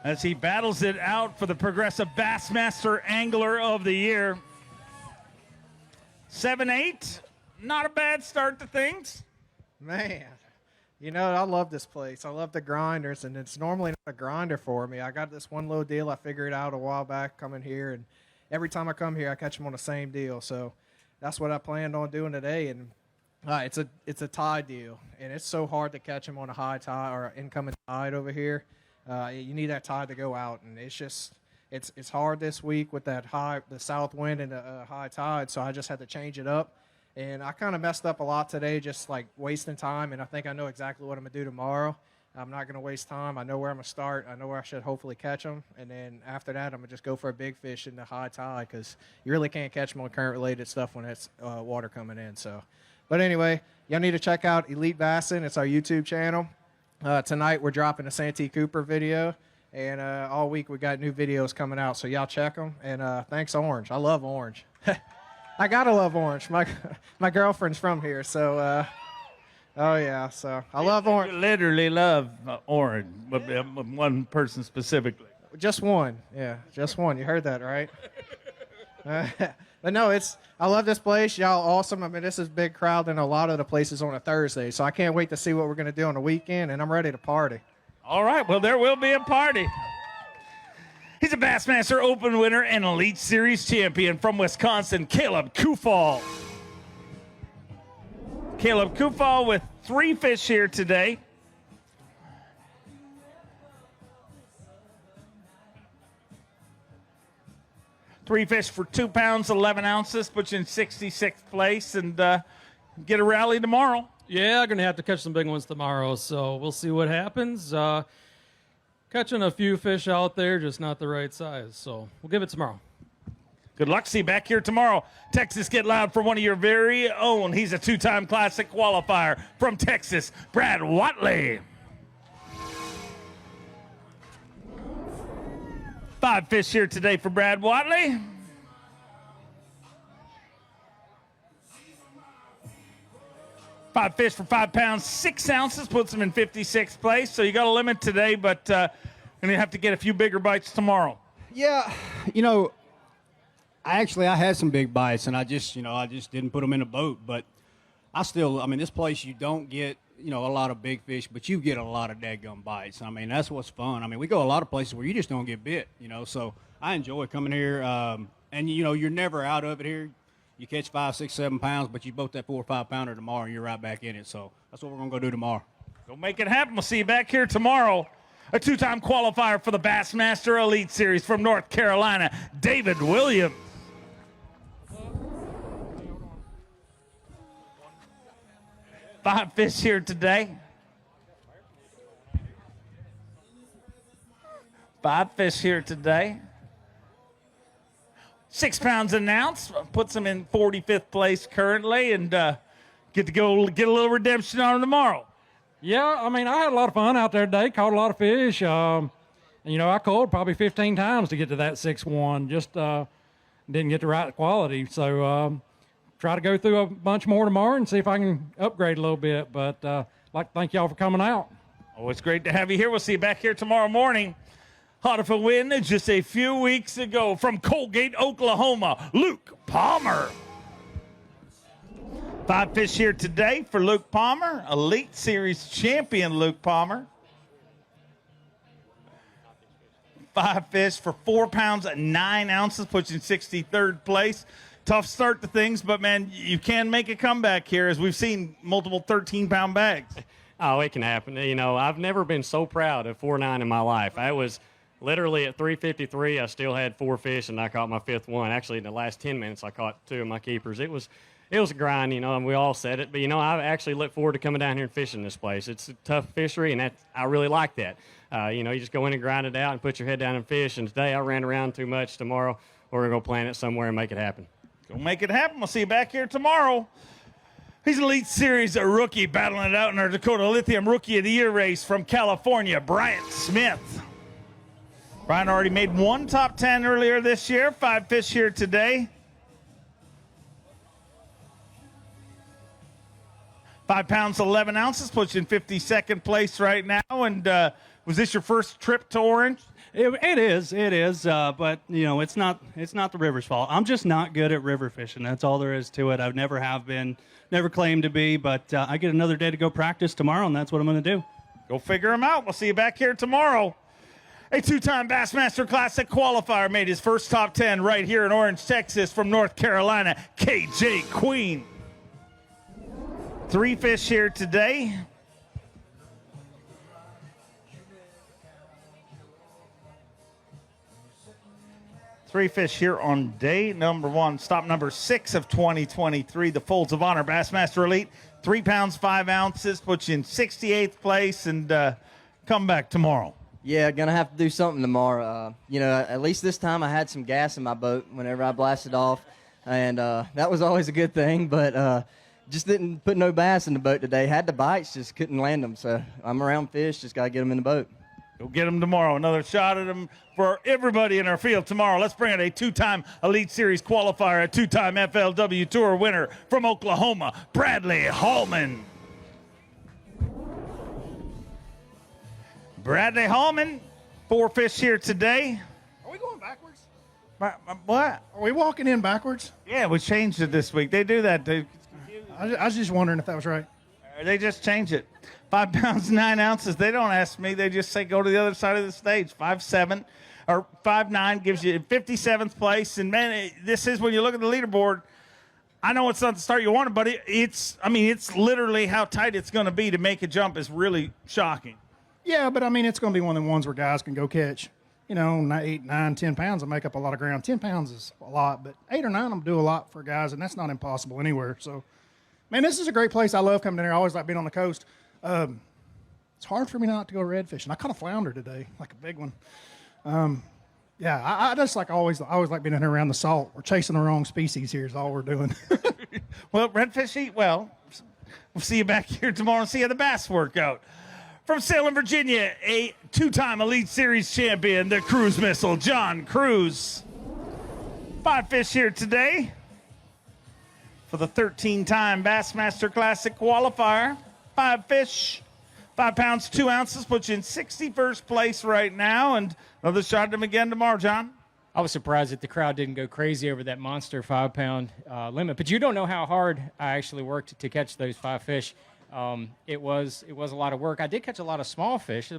as he battles it out for the Progressive Bassmaster Angler of the Year. 7-8, not a bad start to things. Man, you know, I love this place. I love the grinders, and it's normally not a grinder for me. I got this one little deal I figured out a while back coming here, and every time I come here, I catch them on the same deal. So that's what I planned on doing today, and it's a tide deal, and it's so hard to catch them on a high tide or incoming tide over here. You need that tide to go out, and it's hard this week with the south wind and the high tide. So I just had to change it up. And I kind of messed up a lot today, just like wasting time. And I think I know exactly what I'm going to do tomorrow. I'm not going to waste time. I know where I'm going to start. I know where I should hopefully catch them. And then after that, I'm going to just go for a big fish in the high tide because you really can't catch them on current-related stuff when it's water coming in. So, but anyway, y'all need to check out Elite Bassin'. It's our YouTube channel. Tonight, we're dropping a Santee Cooper video. And all week, we got new videos coming out. So y'all check them. And thanks, Orange. I love Orange. I gotta love Orange. My girlfriend's from here, so oh yeah. So I love Orange. You literally love Orange, but one person specifically. Just one, yeah, just one. You heard that right? But no, I love this place. Y'all awesome. I mean, this is a big crowd than a lot of the places on a Thursday. So I can't wait to see what we're going to do on the weekend, and I'm ready to party. All right, well, there will be a party. He's a Bassmaster Open winner and Elite Series champion from Wisconsin, Caleb Kufal. Caleb Kufal with 3 fish here today. Three fish for 2 pounds, 11 ounces, puts you in 66th place, and get a rally tomorrow. Yeah, going to have to catch some big ones tomorrow, so we'll see what happens. Catching a few fish out there, just not the right size, so we'll give it tomorrow. Good luck. See you back here tomorrow. Texas, get loud for one of your very own. He's a 2-time Classic qualifier from Texas, Brad Watley. 5 fish here today for Brad Watley. Five fish for 5 pounds, 6 ounces, puts him in 56th place. So you got a limit today, but going to have to get a few bigger bites tomorrow. Yeah, I had some big bites, and I just didn't put them in a boat. But this place, you don't get, a lot of big fish, but you get a lot of daggum bites. I mean, that's what's fun. I mean, we go a lot of places where you just don't get bit, so I enjoy coming here. And, you're never out of it here. You catch 5, 6, 7 pounds, but you boat that 4 or 5 pounder tomorrow, and you're right back in it. So that's what we're going to go do tomorrow. Go make it happen. We'll see you back here tomorrow. A 2-time qualifier for the Bassmaster Elite Series from North Carolina, David Williams. Five fish here today. 5 fish here today. 6 pounds an ounce, puts him in 45th place currently, and get to go get a little redemption on him tomorrow. Yeah, I had a lot of fun out there today, caught a lot of fish. And, I called probably 15 times to get to that 6-1, just didn't get the right quality. So try to go through a bunch more tomorrow and see if I can upgrade a little bit. But I'd like to thank y'all for coming out. Oh, it's great to have you here. We'll see you back here tomorrow morning. Hot of a win just a few weeks ago from Colgate, Oklahoma, Luke Palmer. 5 fish here today for Luke Palmer, Elite Series champion Luke Palmer. 5 fish for 4 pounds, 9 ounces, puts you in 63rd place. Tough start to things, but, man, you can make a comeback here, as we've seen multiple 13-pound bags. Oh, it can happen. I've never been so proud of 4.9 in my life. I was literally at 3:53. I still had 4 fish, and I caught my 5th one. Actually, in the last 10 minutes, I caught 2 of my keepers. It was a grind, and we all said it. But, I actually look forward to coming down here and fishing this place. It's a tough fishery, and I really like that. You just go in and grind it out and put your head down and fish. And today I ran around too much. Tomorrow we're going to go plan it somewhere and make it happen. Go make it happen. We'll see you back here tomorrow. He's an Elite Series rookie, battling it out in our Dakota Lithium Rookie of the Year race from California, Bryant Smith. Brian already made 1 top 10 earlier this year. 5 fish here today. 5 pounds, 11 ounces, puts you in 52nd place right now. And was this your first trip to Orange? It is. But it's not the river's fault. I'm just not good at river fishing. That's all there is to it. I've never have been, never claimed to be. But I get another day to go practice tomorrow, and that's what I'm going to do. Go figure them out. We'll see you back here tomorrow. A 2-time Bassmaster Classic qualifier made his first top 10 right here in Orange, Texas from North Carolina, KJ Queen. 3 fish here today. Three fish here on day number 1, stop number 6 of 2023, the Folds of Honor Bassmaster Elite. 3 pounds, 5 ounces, puts you in 68th place, and come back tomorrow. Yeah, gonna have to do something tomorrow. At least this time I had some gas in my boat whenever I blasted off, and that was always a good thing. But just didn't put no bass in the boat today. Had the bites, just couldn't land them. So I'm around fish, just gotta get them in the boat. Go get them tomorrow. Another shot at them for everybody in our field tomorrow. Let's bring in a 2-time Elite Series qualifier, a 2-time FLW Tour winner from Oklahoma, Bradley Hallman. Bradley Hallman, 4 fish here today. Are we going backwards? What? Are we walking in backwards? Yeah, we changed it this week. They do that. I was just wondering if that was right. They just change it. 5 pounds, 9 ounces. They don't ask me. They just say go to the other side of the stage. 5'7" or 5'9" gives you 57th place. And, man, this is when you look at the leaderboard, I know it's not the start you wanted, but it's literally how tight it's going to be to make a jump is really shocking. Yeah, but, I mean, it's going to be one of the ones where guys can go catch, 8, 9, 10 pounds and make up a lot of ground. 10 pounds is a lot, but 8 or 9 will do a lot for guys, and that's not impossible anywhere. So, man, this is a great place. I love coming in here. I always like being on the coast. It's hard for me not to go red fishing. I caught a flounder today, like a big one. Yeah, I just like always like being in here around the salt. We're chasing the wrong species here is all we're doing. Well, redfish eat well. We'll see you back here tomorrow and see how the bass work out. From Salem, Virginia, a 2-time Elite Series champion, the cruise missile, John Cruz. 5 fish here today for the 13-time Bassmaster Classic qualifier. 5 fish, 5 pounds, 2 ounces, puts you in 61st place right now, and another shot at him again tomorrow, John. I was surprised that the crowd didn't go crazy over that monster 5-pound limit, but you don't know how hard I actually worked to catch those 5 fish. It was a lot of work. I did catch a lot of small fish. This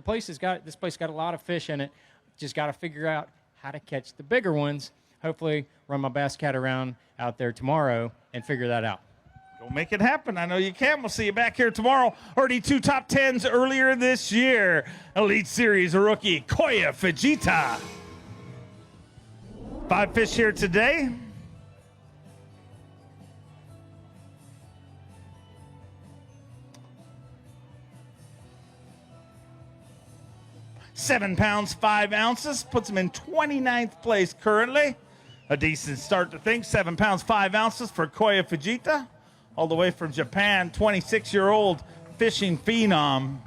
place got a lot of fish in it. Just got to figure out how to catch the bigger ones. Hopefully, run my Bass Cat around out there tomorrow and figure that out. Go make it happen. I know you can. We'll see you back here tomorrow. Already 2 top 10s earlier this year. Elite Series rookie, Koya Fujita. 5 fish here today. $7 pounds, 5 ounces, puts him in 29th place currently. A decent start to think. 7 pounds, 5 ounces for Koya Fujita. All the way from Japan, 26-year-old fishing phenom.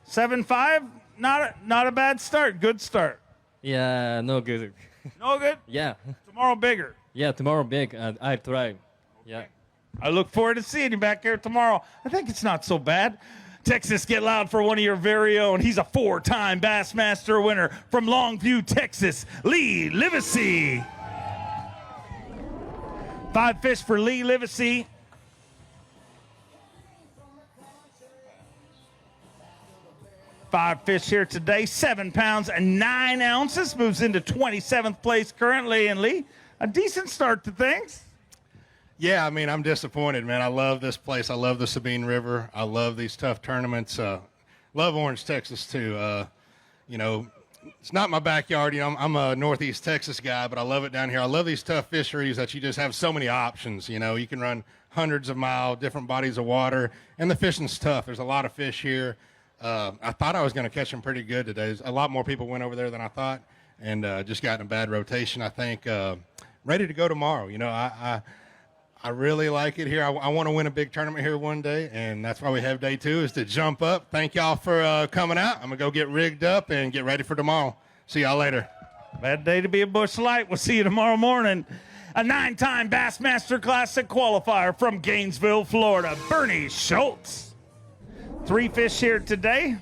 7.5, not a bad start. Good start. Yeah, no good. No good? Yeah. Tomorrow bigger. Yeah, tomorrow big. I try. Yeah. I look forward to seeing you back here tomorrow. I think it's not so bad. Texas, get loud for one of your very own. He's a 4-time Bassmaster winner from Longview, Texas, Lee Livesey. 5 fish for Lee Livesey. Five fish here today, 7 pounds and 9 ounces, moves into 27th place currently. And Lee, a decent start to things. Yeah, I mean, I'm disappointed, man. I love this place. I love the Sabine River. I love these tough tournaments. Love Orange, Texas, too. It's not my backyard. I'm a Northeast Texas guy, but I love it down here. I love these tough fisheries that you just have so many options. You can run hundreds of miles, different bodies of water, and the fishing's tough. There's a lot of fish here. I thought I was going to catch them pretty good today. A lot more people went over there than I thought, and just got in a bad rotation, I think. Ready to go tomorrow. I really like it here. I want to win a big tournament here one day, and that's why we have day 2 is to jump up. Thank y'all for coming out. I'm going to go get rigged up and get ready for tomorrow. See y'all later. Bad day to be a Busch Light. We'll see you tomorrow morning. A 9-time Bassmaster Classic qualifier from Gainesville, Florida, Bernie Schultz. 3 fish here today.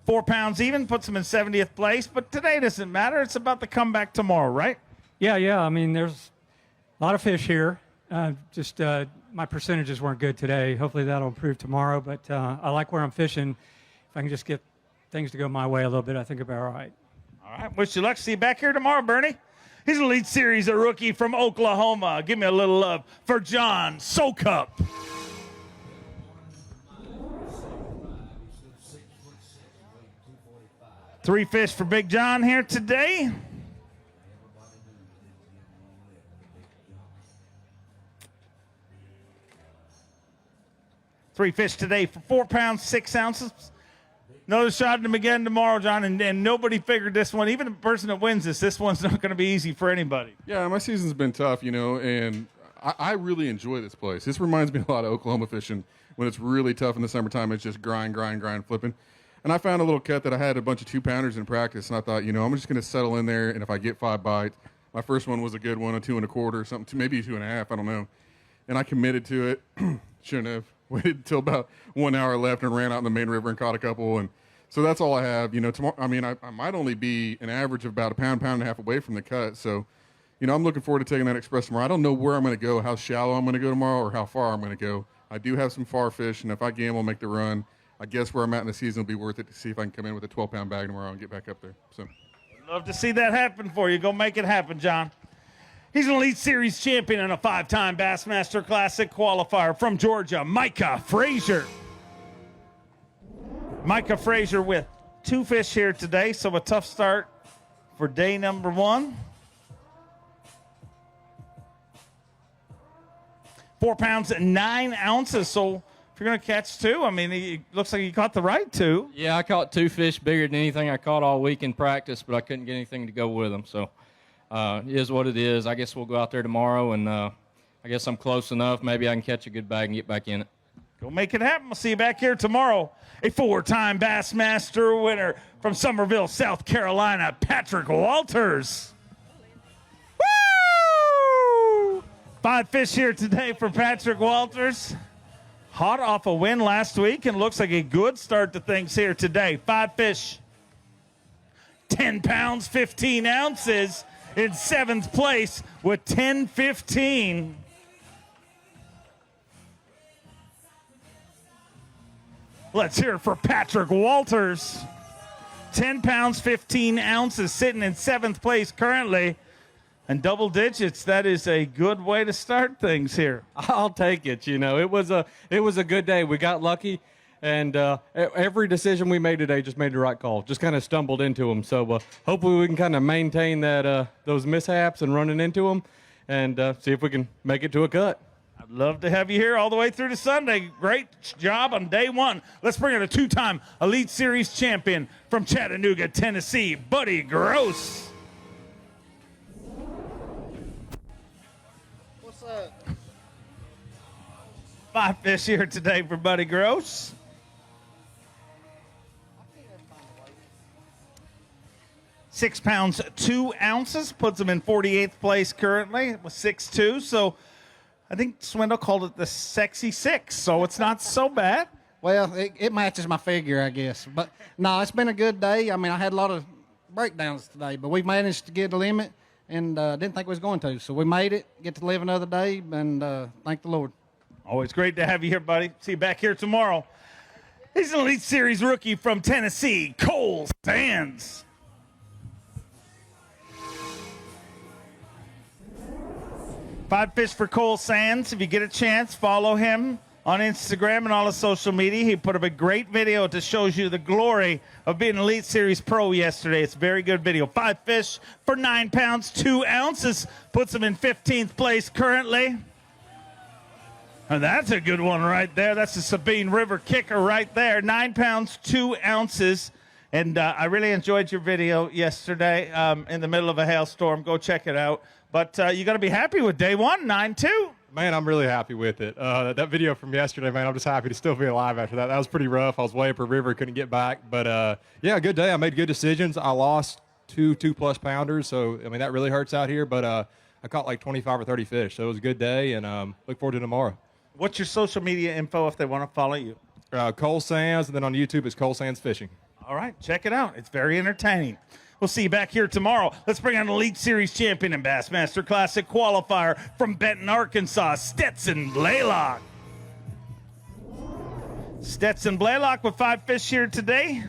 $4 pounds even, puts him in 70th place, but today doesn't matter. It's about the comeback tomorrow, right? Yeah. I mean, there's a lot of fish here. My percentages weren't good today. Hopefully that'll improve tomorrow, but I like where I'm fishing. If I can just get things to go my way a little bit, I think I'll be all right. All right. Wish you luck. See you back here tomorrow, Bernie. He's an Elite Series, a rookie from Oklahoma. Give me a little love for John Sokup. Three fish for Big John here today. Three fish today for 4 pounds, 6 ounces. Another shot at him again tomorrow, John, and nobody figured this one. Even the person that wins this one's not going to be easy for anybody. Yeah, my season's been tough, and I really enjoy this place. This reminds me a lot of Oklahoma fishing when it's really tough in the summertime. It's just grind, flipping. And I found a little cut that I had a bunch of 2-pounders in practice, and I thought, I'm just going to settle in there, and if I get 5 bites, my first one was a good one, a 2 1/4, something, maybe 2 1/2, I don't know. And I committed to it. Shouldn't have. waited until about 1 hour left and ran out in the main river and caught a couple. And so that's all I have. You know, tomorrow, I mean, I might only be an average of about a pound and a half away from the cut. So, you know, I'm looking forward to taking that express tomorrow. I don't know where I'm going to go, how shallow I'm going to go tomorrow, or how far I'm going to go. I do have some far fish, and if I gamble, make the run, I guess where I'm at in the season will be worth it to see if I can come in with a 12-pound bag tomorrow and get back up there. So, Love to see that happen for you. Go make it happen, John. He's an Elite Series champion and a 5-time Bassmaster Classic qualifier from Georgia, Micah Frazier. Micah Frazier with 2 fish here today, so a tough start for day number 1. 4 pounds and 9 ounces. So if you're going to catch 2, I mean, it looks like you caught the right 2. Yeah, I caught 2 fish bigger than anything I caught all week in practice, but I couldn't get anything to go with them. So it is what it is. I guess we'll go out there tomorrow, and I guess I'm close enough. Maybe I can catch a good bag and get back in it. Go make it happen. We'll see you back here tomorrow. A 4-time Bassmaster winner from Summerville, South Carolina, Patrick Walters. Woo! 5 fish here today for Patrick Walters. Hot off a win last week and looks like a good start to things here today. 5 fish, 10 pounds, 15 ounces in 7th place with 10-15. Let's hear it for Patrick Walters. 10 pounds, 15 ounces, sitting in 7th place currently. And double digits, that is a good way to start things here. I'll take it. You know, it was a good day. We got lucky, and every decision we made today just made the right call. Just kind of stumbled into them. So hopefully we can kind of maintain that those mishaps and running into them, and see if we can make it to a cut. I'd love to have you here all the way through to Sunday. Great job on day 1. Let's bring in a 2-time Elite Series champion from Chattanooga, Tennessee, Buddy Gross. What's up? 5 fish here today for Buddy Gross. Six pounds, 2 ounces, puts him in 48th place currently with 6'2". So I think Swindle called it the sexy 6, so it's not so bad. Well, it matches my figure, I guess. But, no, it's been a good day. I mean, I had a lot of breakdowns today, but we managed to get the limit and didn't think we was going to. So we made it, get to live another day, and thank the Lord. Always great to have you here, buddy. See you back here tomorrow. He's an Elite Series rookie from Tennessee, Cole Sands. Five fish for Cole Sands. If you get a chance, follow him on Instagram and all his social media. He put up a great video that shows you the glory of being an Elite Series pro yesterday. It's a very good video. 5 fish for 9 pounds, 2 ounces. Puts him in 15th place currently. And that's a good one right there. That's the Sabine River kicker right there. 9 pounds, 2 ounces. And I really enjoyed your video yesterday in the middle of a hailstorm. Go check it out. But you got to be happy with day 1, 9-2. Man, I'm really happy with it. That video from yesterday, man, I'm just happy to still be alive after that. That was pretty rough. I was way up a river, couldn't get back. But, yeah, good day. I made good decisions. I lost 2+ pounders, so, I mean, that really hurts out here. But I caught like 25 or 30 fish, so it was a good day, and look forward to tomorrow. What's your social media info if they want to follow you? Cole Sands, and then on YouTube it's Cole Sands Fishing. All right, check it out. It's very entertaining. We'll see you back here tomorrow. Let's bring on Elite Series champion and Bassmaster Classic qualifier from Benton, Arkansas, Stetson Blaylock. Stetson Blaylock with 5 fish here today.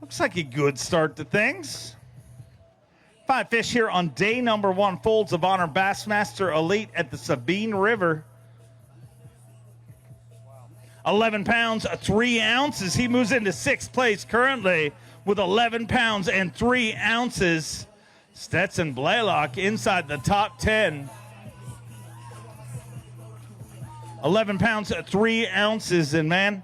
Looks like a good start to things. 5 fish here on day number 1, Folds of Honor Bassmaster Elite at the Sabine River. 11 pounds, 3 ounces. He moves into 6th place currently with 11 pounds and 3 ounces. Stetson Blaylock inside the top 10. 11 pounds, 3 ounces. And, man,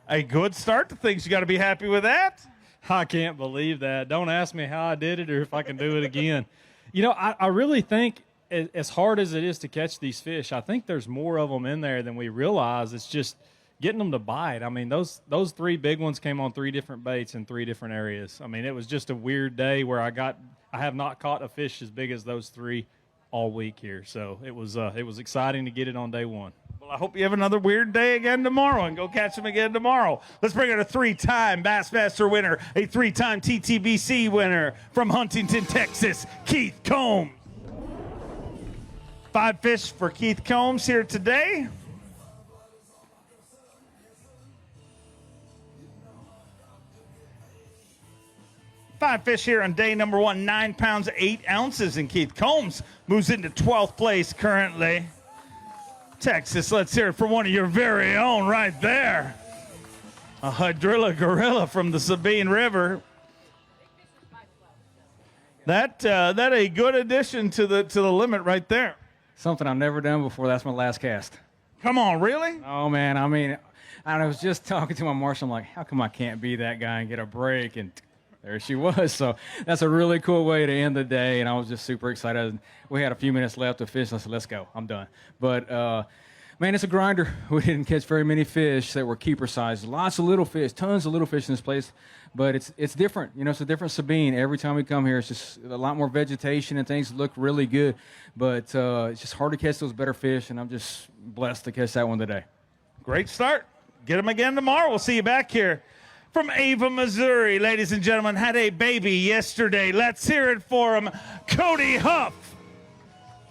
a good start to things. You got to be happy with that. I can't believe that. Don't ask me how I did it or if I can do it again. You know, I really think as hard as it is to catch these fish, I think there's more of them in there than we realize. It's just getting them to bite. I mean, those 3 big ones came on 3 different baits in 3 different areas. I mean, it was just a weird day where I have not caught a fish as big as those 3 all week here. So it was exciting to get it on day one. Well, I hope you have another weird day again tomorrow and go catch them again tomorrow. Let's bring in a 3-time Bassmaster winner, a 3-time TTBC winner from Huntington, Texas, Keith Combs. 5 fish for Keith Combs here today. Five fish here on day number 1, 9 pounds, 8 ounces, and Keith Combs moves into 12th place currently. Texas, let's hear it for one of your very own right there. A hydrilla gorilla from the Sabine River. That a good addition to the limit right there. Something I've never done before. That's my last cast. Come on, really? Oh, man. I mean, I was just talking to my marshal. I'm like, how come I can't be that guy and get a break? And there she was. So that's a really cool way to end the day, and I was just super excited. We had a few minutes left to fish. I said, let's go. I'm done. But, man, it's a grinder. We didn't catch very many fish that were keeper sized. Lots of little fish, tons of little fish in this place. But it's different. You know, it's a different Sabine. Every time we come here, it's just a lot more vegetation and things look really good. But it's just hard to catch those better fish, and I'm just blessed to catch that one today. Great start. Get them again tomorrow. We'll see you back here. From Ava, Missouri, ladies and gentlemen, had a baby yesterday. Let's hear it for him, Cody Huff.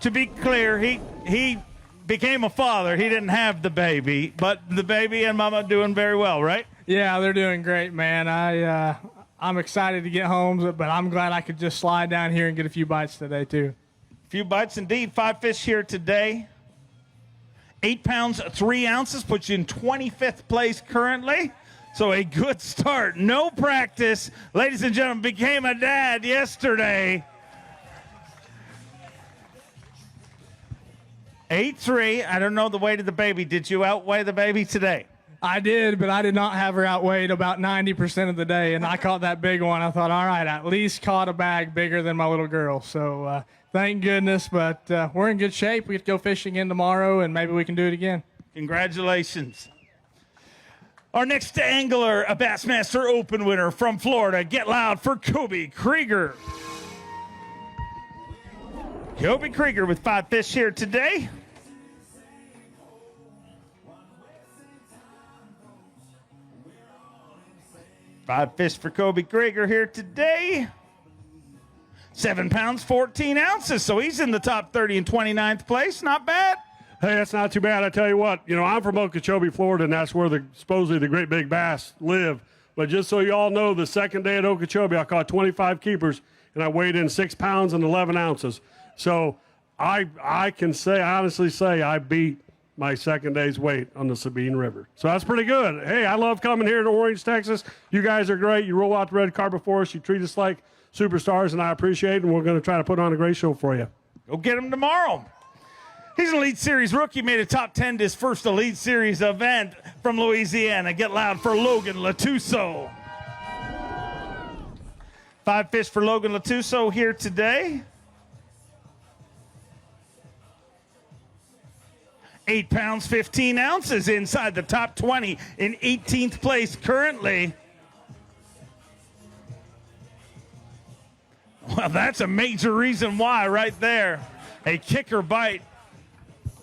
To be clear, he became a father. He didn't have the baby, but the baby and mama doing very well, right? Yeah, they're doing great, man. I'm excited to get home, but I'm glad I could just slide down here and get a few bites today, too. A few bites indeed. 5 fish here today. 8 pounds, 3 ounces, puts you in 25th place currently. So a good start. No practice. Ladies and gentlemen, became a dad yesterday. 8-3. I don't know the weight of the baby. Did you outweigh the baby today? I did, but I did not have her outweighed about 90% of the day, and I caught that big one. I thought, all right, I at least caught a bag bigger than my little girl. So thank goodness, but we're in good shape. We get to go fishing again tomorrow, and maybe we can do it again. Congratulations. Our next angler, a Bassmaster Open winner from Florida. Get loud for Kobe Krieger. Kobe Krieger with 5 fish here today. Five fish for Kobe Krieger here today. 7 pounds, 14 ounces. So he's in the top 30 in 29th place. Not bad. Hey, that's not too bad. I tell you what, I'm from Okeechobee, Florida, and that's where supposedly the great big bass live. But just so you all know, the second day at Okeechobee, I caught 25 keepers, and I weighed in 6 pounds and 11 ounces. So I can honestly say I beat my second day's weight on the Sabine River. So that's pretty good. Hey, I love coming here to Orange, Texas. You guys are great. You roll out the red carpet for us. You treat us like superstars, and I appreciate it, and we're going to try to put on a great show for you. Go get him tomorrow. He's an Elite Series rookie, made a top 10 to his first Elite Series event from Louisiana. Get loud for Logan Latuso. 5 fish for Logan Latuso here today. 8 pounds, 15 ounces inside the top 20 in 18th place currently. Well, that's a major reason why right there. A kicker bite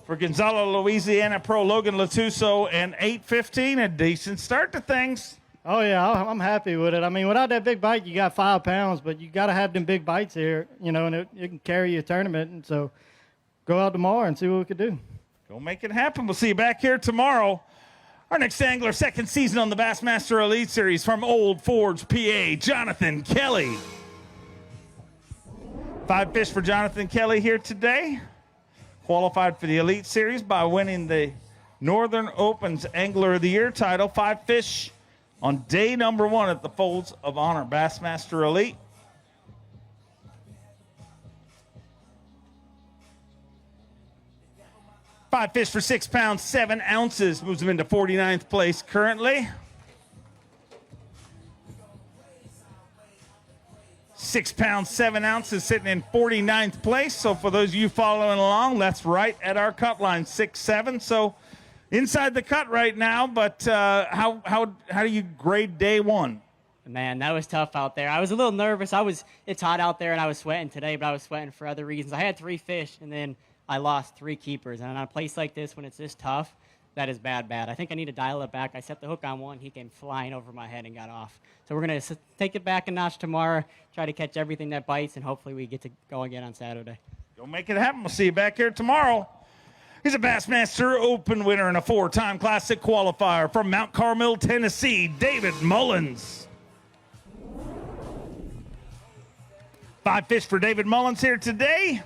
for Gonzalo, Louisiana pro Logan Latuso, and 8:15, a decent start to things. Oh, yeah, I'm happy with it. I mean, without that big bite, you got 5 pounds, but you got to have them big bites here, and it can carry you a tournament. And so go out tomorrow and see what we can do. Go make it happen. We'll see you back here tomorrow. Our next angler, second season on the Bassmaster Elite Series from Old Forge, PA, Jonathan Kelly. 5 fish for Jonathan Kelly here today. Qualified for the Elite Series by winning the Northern Open's Angler of the Year title. 5 fish on day number 1 at the Folds of Honor Bassmaster Elite. Five fish for 6 pounds, 7 ounces. Moves him into 49th place currently. 6 pounds, 7 ounces, sitting in 49th place. So for those of you following along, that's right at our cut line, 6-7. So inside the cut right now. But how do you grade day 1? Man, that was tough out there. I was a little nervous. It's hot out there, and I was sweating today, but I was sweating for other reasons. I had 3 fish, and then I lost 3 keepers. And on a place like this, when it's this tough, that is bad. I think I need to dial it back. I set the hook on one. He came flying over my head and got off. So we're going to take it back a notch tomorrow, try to catch everything that bites, and hopefully we get to go again on Saturday. Go make it happen. We'll see you back here tomorrow. He's a Bassmaster Open winner and a 4-time Classic qualifier from Mount Carmel, Tennessee, David Mullins. 5 fish for David Mullins here today.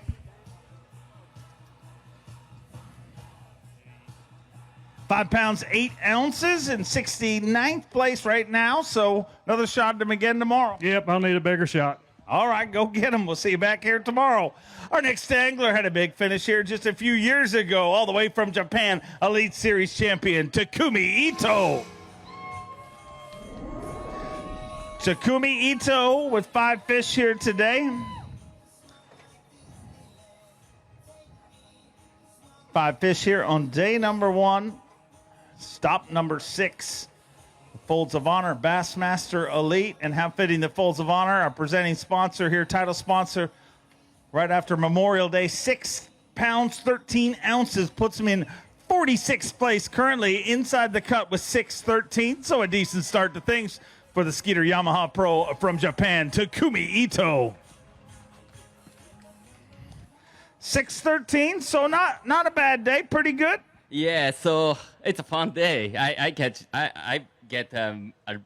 £5 8 ounces in 69th place right now. So another shot at him again tomorrow. Yep, I'll need a bigger shot. All right, go get him. We'll see you back here tomorrow. Our next angler had a big finish here just a few years ago, all the way from Japan, Elite Series champion Takumi Ito. Takumi Ito with 5 fish here today. 5 fish here on day number 1. Stop number 6. Folds of Honor Bassmaster Elite, and how fitting the Folds of Honor, our presenting sponsor here, title sponsor, right after Memorial Day. 6 pounds, 13 ounces, puts him in 46th place, currently inside the cut with 6:13. So a decent start to things for the Skeeter Yamaha Pro from Japan, Takumi Ito. 6:13, so not a bad day, pretty good. Yeah, so it's a fun day. I get a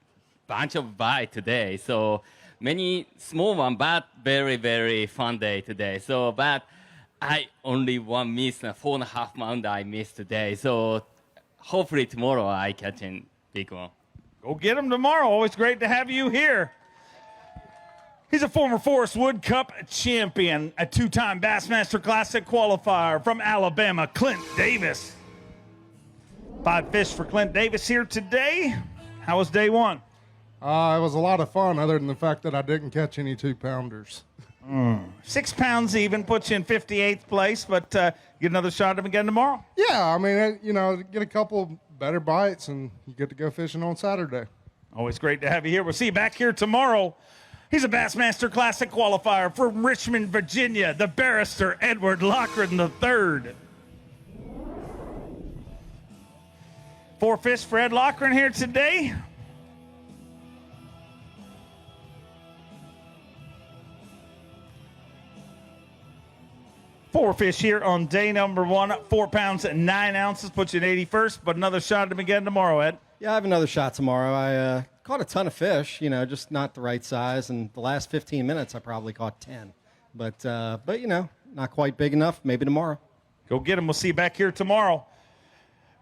bunch of bite today. So many small one, but very, very fun day today. So, but I only one miss, a 4.5 pounder I missed today. So hopefully tomorrow I catch a big one. Go get him tomorrow. Always great to have you here. He's a former Forest Wood Cup champion, a 2-time Bassmaster Classic qualifier from Alabama, Clint Davis. 5 fish for Clint Davis here today. How was day 1? It was a lot of fun, other than the fact that I didn't catch any 2-pounders. 6 pounds even, puts you in 58th place, but get another shot at him again tomorrow. Yeah, I mean, get a couple better bites, and you get to go fishing on Saturday. Always great to have you here. We'll see you back here tomorrow. He's a Bassmaster Classic qualifier from Richmond, Virginia, the barrister Edward Lochran III. 4 fish for Ed Lochran here today. Four fish here on day number 1. 4 pounds and 9 ounces, puts you in 81st, but another shot at him again tomorrow, Ed. Yeah, I have another shot tomorrow. I caught a ton of fish, just not the right size. And the last 15 minutes, I probably caught 10. But not quite big enough. Maybe tomorrow. Go get him. We'll see you back here tomorrow.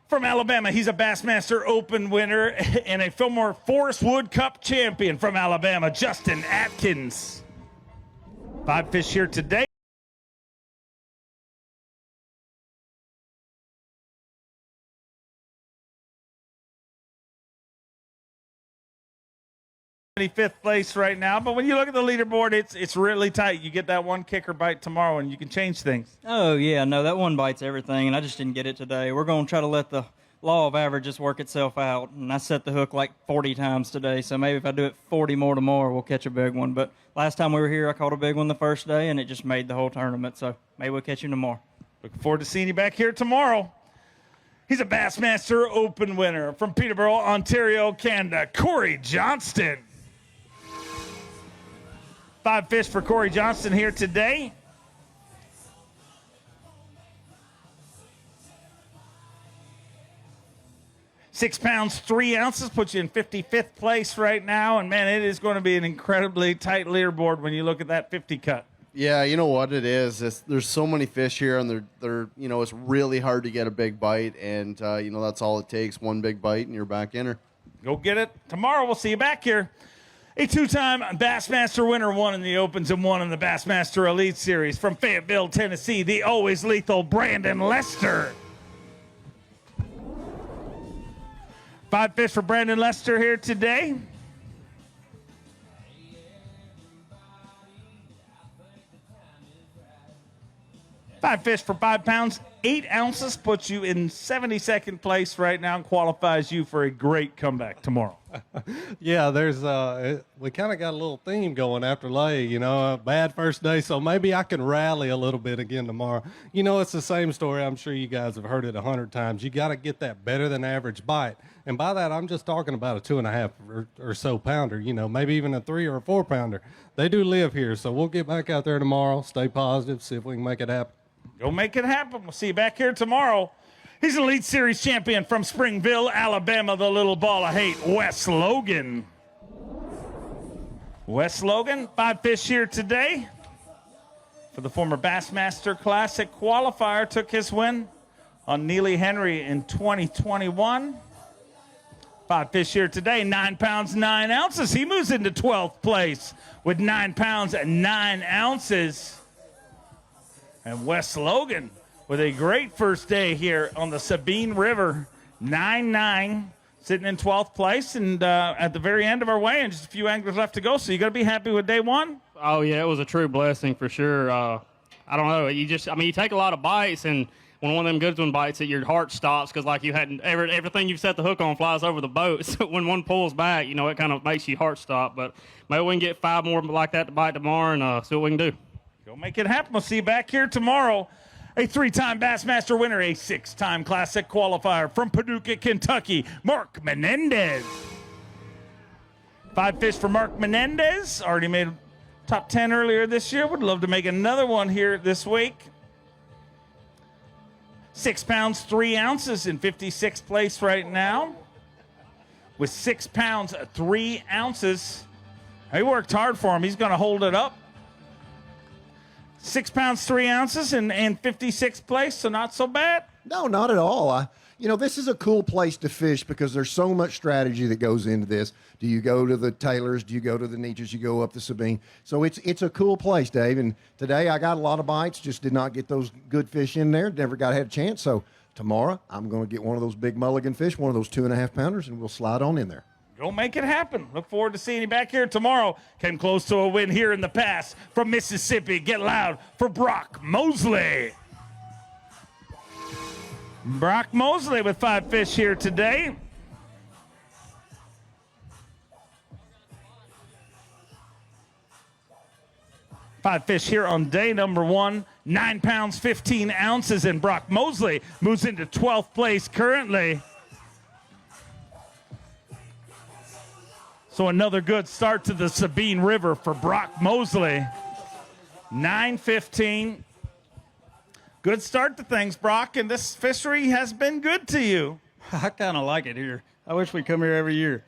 From Alabama, he's a Bassmaster Open winner and a former Forest Wood Cup champion from Alabama, Justin Atkins. 5 fish here today. Fifth place right now, but when you look at the leaderboard, it's really tight. You get that one kicker bite tomorrow, and you can change things. Oh, yeah, no, that one bites everything, and I just didn't get it today. We're going to try to let the law of averages work itself out, and I set the hook like 40 times today, so maybe if I do it 40 more tomorrow, we'll catch a big one. But last time we were here, I caught a big one the first day, and it just made the whole tournament, so maybe we'll catch him tomorrow. Looking forward to seeing you back here tomorrow. He's a Bassmaster Open winner from Peterborough, Ontario, Canada, Corey Johnston. 5 fish for Corey Johnston here today. Six pounds, 3 ounces, puts you in 55th place right now. And, man, it is going to be an incredibly tight leaderboard when you look at that 50 cut. Yeah, you know what it is. There's so many fish here, and they're it's really hard to get a big bite. And, that's all it takes, one big bite, and you're back in her. Go get it. Tomorrow we'll see you back here. A 2-time Bassmaster winner, 1 in the Opens and 1 in the Bassmaster Elite Series. From Fayetteville, Tennessee, the always lethal Brandon Lester. 5 fish for Brandon Lester here today. Five fish for 5 pounds, 8 ounces, puts you in 72nd place right now and qualifies you for a great comeback tomorrow. Yeah, we kind of got a little theme going after Lay, a bad first day, so maybe I can rally a little bit again tomorrow. It's the same story. I'm sure you guys have heard it 100 times. You got to get that better than average bite. And by that, I'm just talking about a 2.5 or so pounder, maybe even a 3 or a 4 pounder. They do live here, so we'll get back out there tomorrow, stay positive, see if we can make it happen. Go make it happen. We'll see you back here tomorrow. He's an Elite Series champion from Springville, Alabama, the little ball of hate, Wes Logan. Wes Logan, 5 fish here today. For the former Bassmaster Classic qualifier, took his win on Neely Henry in 2021. 5 fish here today, 9 pounds, 9 ounces. He moves into 12th place with 9 pounds and 9 ounces. And Wes Logan with a great first day here on the Sabine River, 9-9, sitting in 12th place, and at the very end of our weigh-in, just a few anglers left to go, so you got to be happy with day one? Oh, yeah, it was a true blessing for sure. I don't know. You take a lot of bites, and when one of them good one bites it, your heart stops because, like, you hadn't everything you've set the hook on flies over the boat. So when one pulls back, it kind of makes your heart stop. But maybe we can get 5 more like that to bite tomorrow and see what we can do. Go make it happen. We'll see you back here tomorrow. A 3-time Bassmaster winner, a 6-time Classic qualifier from Paducah, Kentucky, Mark Menendez. 5 fish for Mark Menendez. Already made top 10 earlier this year. Would love to make another one here this week. 6 pounds, 3 ounces in 56th place right now. With 6 pounds, 3 ounces. He worked hard for him. He's going to hold it up. 6 pounds, 3 ounces in 56th place, so not so bad. No, not at all. This is a cool place to fish because there's so much strategy that goes into this. Do you go to the Taylors? Do you go to the Nietzsche's? You go up the Sabine? So it's a cool place, Dave. And today I got a lot of bites, just did not get those good fish in there. Never had a chance. So tomorrow I'm going to get one of those big mulligan fish, one of those 2.5 pounders, and we'll slide on in there. Go make it happen. Look forward to seeing you back here tomorrow. Came close to a win here in the past from Mississippi. Get loud for Brock Mosley. Brock Mosley with 5 fish here today. Five fish here on day number 1. 9 pounds, 15 ounces, and Brock Mosley moves into 12th place currently. So another good start to the Sabine River for Brock Mosley. 9:15. Good start to things, Brock, and this fishery has been good to you. I kind of like it here. I wish we'd come here every year.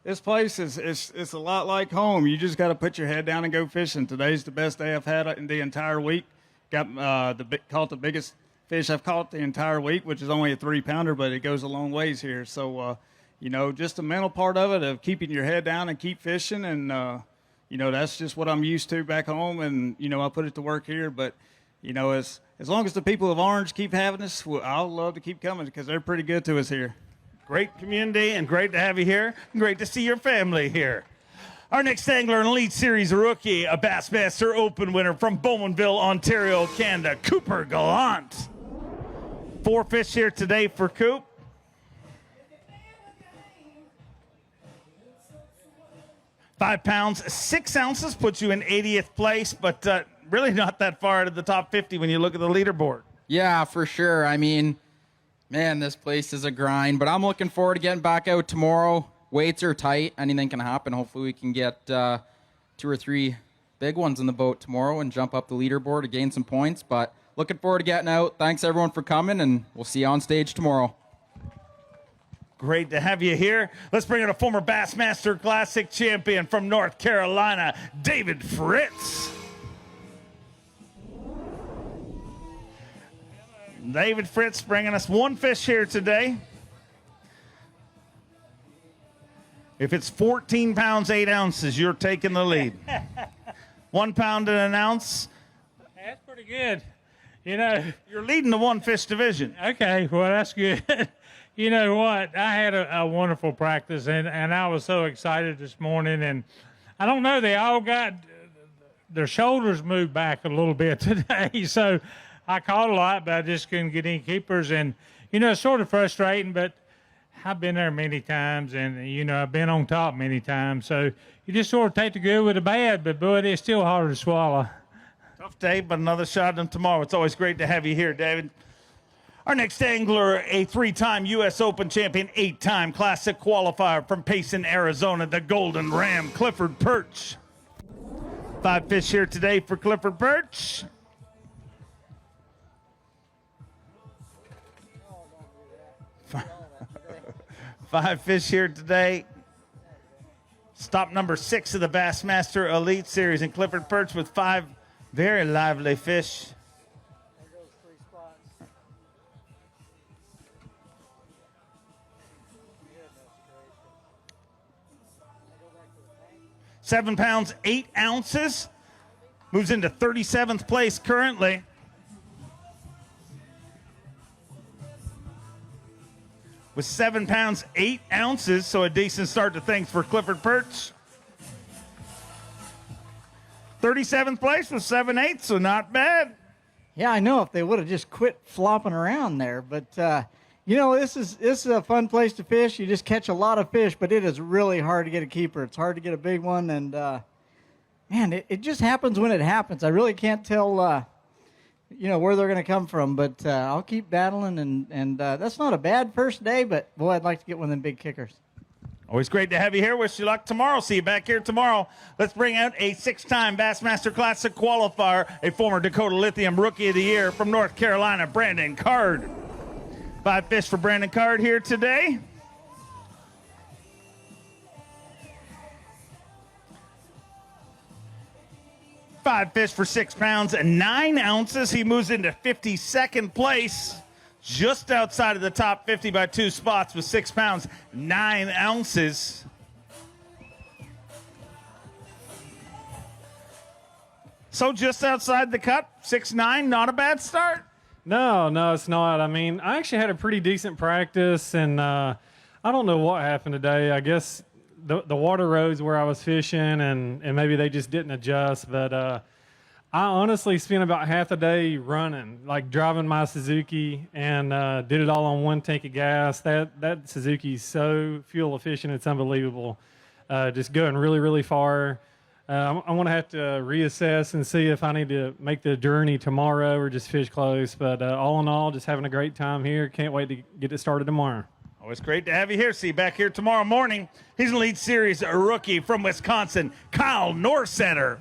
This place it's a lot like home. You just got to put your head down and go fishing. Today's the best day I've had in the entire week. Caught the biggest fish I've caught the entire week, which is only a 3-pounder, but it goes a long ways here. So, just the mental part of it of keeping your head down and keep fishing. And, that's just what I'm used to back home. And, I put it to work here. But, as long as the people of Orange keep having us, I'll love to keep coming because they're pretty good to us here. Great community and great to have you here. Great to see your family here. Our next angler, an Elite Series rookie, a Bassmaster Open winner from Bowmanville, Ontario, Canada, Cooper Gallant. 4 fish here today for Coop. Five pounds, 6 ounces puts you in 80th place, but really not that far out of the top 50 when you look at the leaderboard. Yeah, for sure. I mean, man, this place is a grind, but I'm looking forward to getting back out tomorrow. Weights are tight. Anything can happen. Hopefully we can get 2 or 3 big ones in the boat tomorrow and jump up the leaderboard to gain some points, but looking forward to getting out. Thanks, everyone, for coming, and we'll see you on stage tomorrow. Great to have you here. Let's bring in a former Bassmaster Classic champion from North Carolina, David Fritz. David Fritz bringing us 1 fish here today. If it's 14 pounds, 8 ounces, you're taking the lead. 1 pound and an ounce. That's pretty good. You're leading the 1 fish division. Okay, well, that's good. You know what? I had a wonderful practice, and I was so excited this morning. And I don't know, they all got their shoulders moved back a little bit today. So I caught a lot, but I just couldn't get any keepers. And, it's sort of frustrating, but I've been there many times, and you know I've been on top many times. So you just sort of take the good with the bad, but boy, it's still harder to swallow. Tough day, but another shot at them tomorrow. It's always great to have you here, David. Our next angler, a 3-time U.S. Open champion, 8-time Classic qualifier from Payson, Arizona, the Golden Ram, Clifford Perch. 5 fish here today for Clifford Perch. Five fish here today. Stop number 6 of the Bassmaster Elite Series, and Clifford Perch with 5 very lively fish. £7 pounds, 8 ounces. Moves into 37th place currently. With 7 pounds, 8 ounces, so a decent start to things for Clifford Perch. 37th place with 7/8, so not bad. Yeah, I know if they would have just quit flopping around there, but you know, this is a fun place to fish. You just catch a lot of fish, but it is really hard to get a keeper. It's hard to get a big one, and man, it just happens when it happens. I really can't tell, you know, where they're going to come from, but I'll keep battling, and that's not a bad first day, but boy, I'd like to get one of them big kickers. Always great to have you here. Wish you luck tomorrow. See you back here tomorrow. Let's bring out a 6-time Bassmaster Classic qualifier, a former Dakota Lithium Rookie of the Year from North Carolina, Brandon Card. 5 fish for Brandon Card here today. Five fish for 6 pounds and 9 ounces. He moves into 52nd place, just outside of the top 50 by 2 spots with 6 pounds, 9 ounces. So just outside the cut, 6'9", not a bad start. No, it's not. I mean, I actually had a pretty decent practice, and I don't know what happened today. I guess the water rose where I was fishing, and maybe they just didn't adjust. But I honestly spent about half the day running, like driving my Suzuki, and did it all on 1 tank of gas. That Suzuki's so fuel efficient, it's unbelievable. Just going really, really far. I'm going to have to reassess and see if I need to make the journey tomorrow or just fish close. But all in all, just having a great time here. Can't wait to get it started tomorrow. Always great to have you here. See you back here tomorrow morning. He's an Elite Series rookie from Wisconsin, Kyle Norsetter.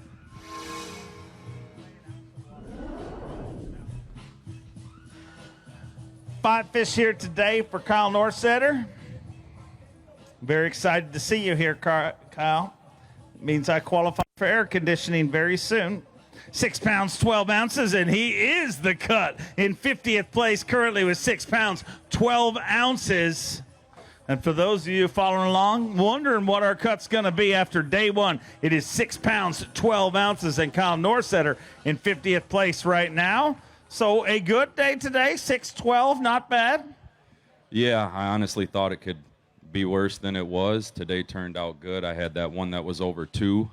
Five fish here today for Kyle Norsetter. Very excited to see you here, Kyle. Means I qualify for air conditioning very soon. 6 pounds, 12 ounces, and he is the cut in 50th place currently with 6 pounds, 12 ounces. And for those of you following along, wondering what our cut's going to be after day one, it is 6 pounds, 12 ounces, and Kyle Norsetter in 50th place right now. So a good day today, 6-12, not bad. Yeah, I honestly thought it could be worse than it was. Today turned out good. I had that one that was over 2.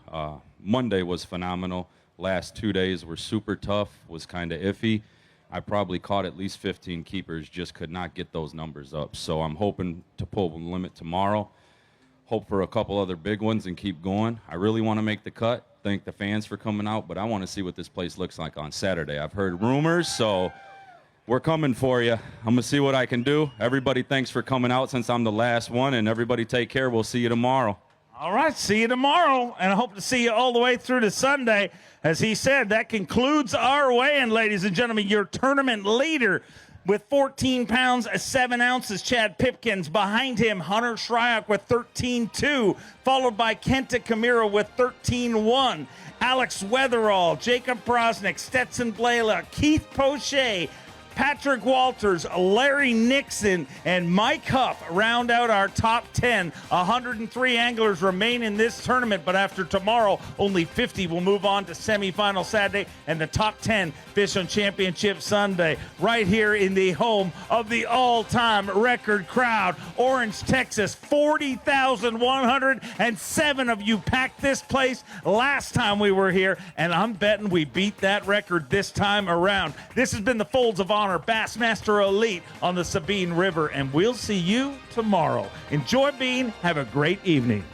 Monday was phenomenal. Last 2 days were super tough, was kind of iffy. I probably caught at least 15 keepers, just could not get those numbers up. So I'm hoping to pull the limit tomorrow. Hope for a couple other big ones and keep going. I really want to make the cut. Thank the fans for coming out, but I want to see what this place looks like on Saturday. I've heard rumors, so we're coming for you. I'm going to see what I can do. Everybody, thanks for coming out since I'm the last one, and everybody take care. We'll see you tomorrow. All right, see you tomorrow, and I hope to see you all the way through to Sunday. As he said, that concludes our weigh-in, ladies and gentlemen. Your tournament leader with 14 pounds, 7 ounces, Chad Pipkins. Behind him, Hunter Shryock with 13.2, followed by Kenta Kamira with 13.1. Alex Weatherall, Jacob Prosnick, Stetson Blayla, Keith Poche, Patrick Walters, Larry Nixon, and Mike Huff round out our top 10. 103 anglers remain in this tournament, but after tomorrow, only 50 will move on to semifinal Saturday and the top 10 fish on Championship Sunday. Right here in the home of the all-time record crowd, Orange, Texas. 40,107 of you packed this place last time we were here, and I'm betting we beat that record this time around. This has been the Folds of Honor Honor Bassmaster Elite on the Sabine River, and we'll see you tomorrow. Enjoy being. Have a great evening.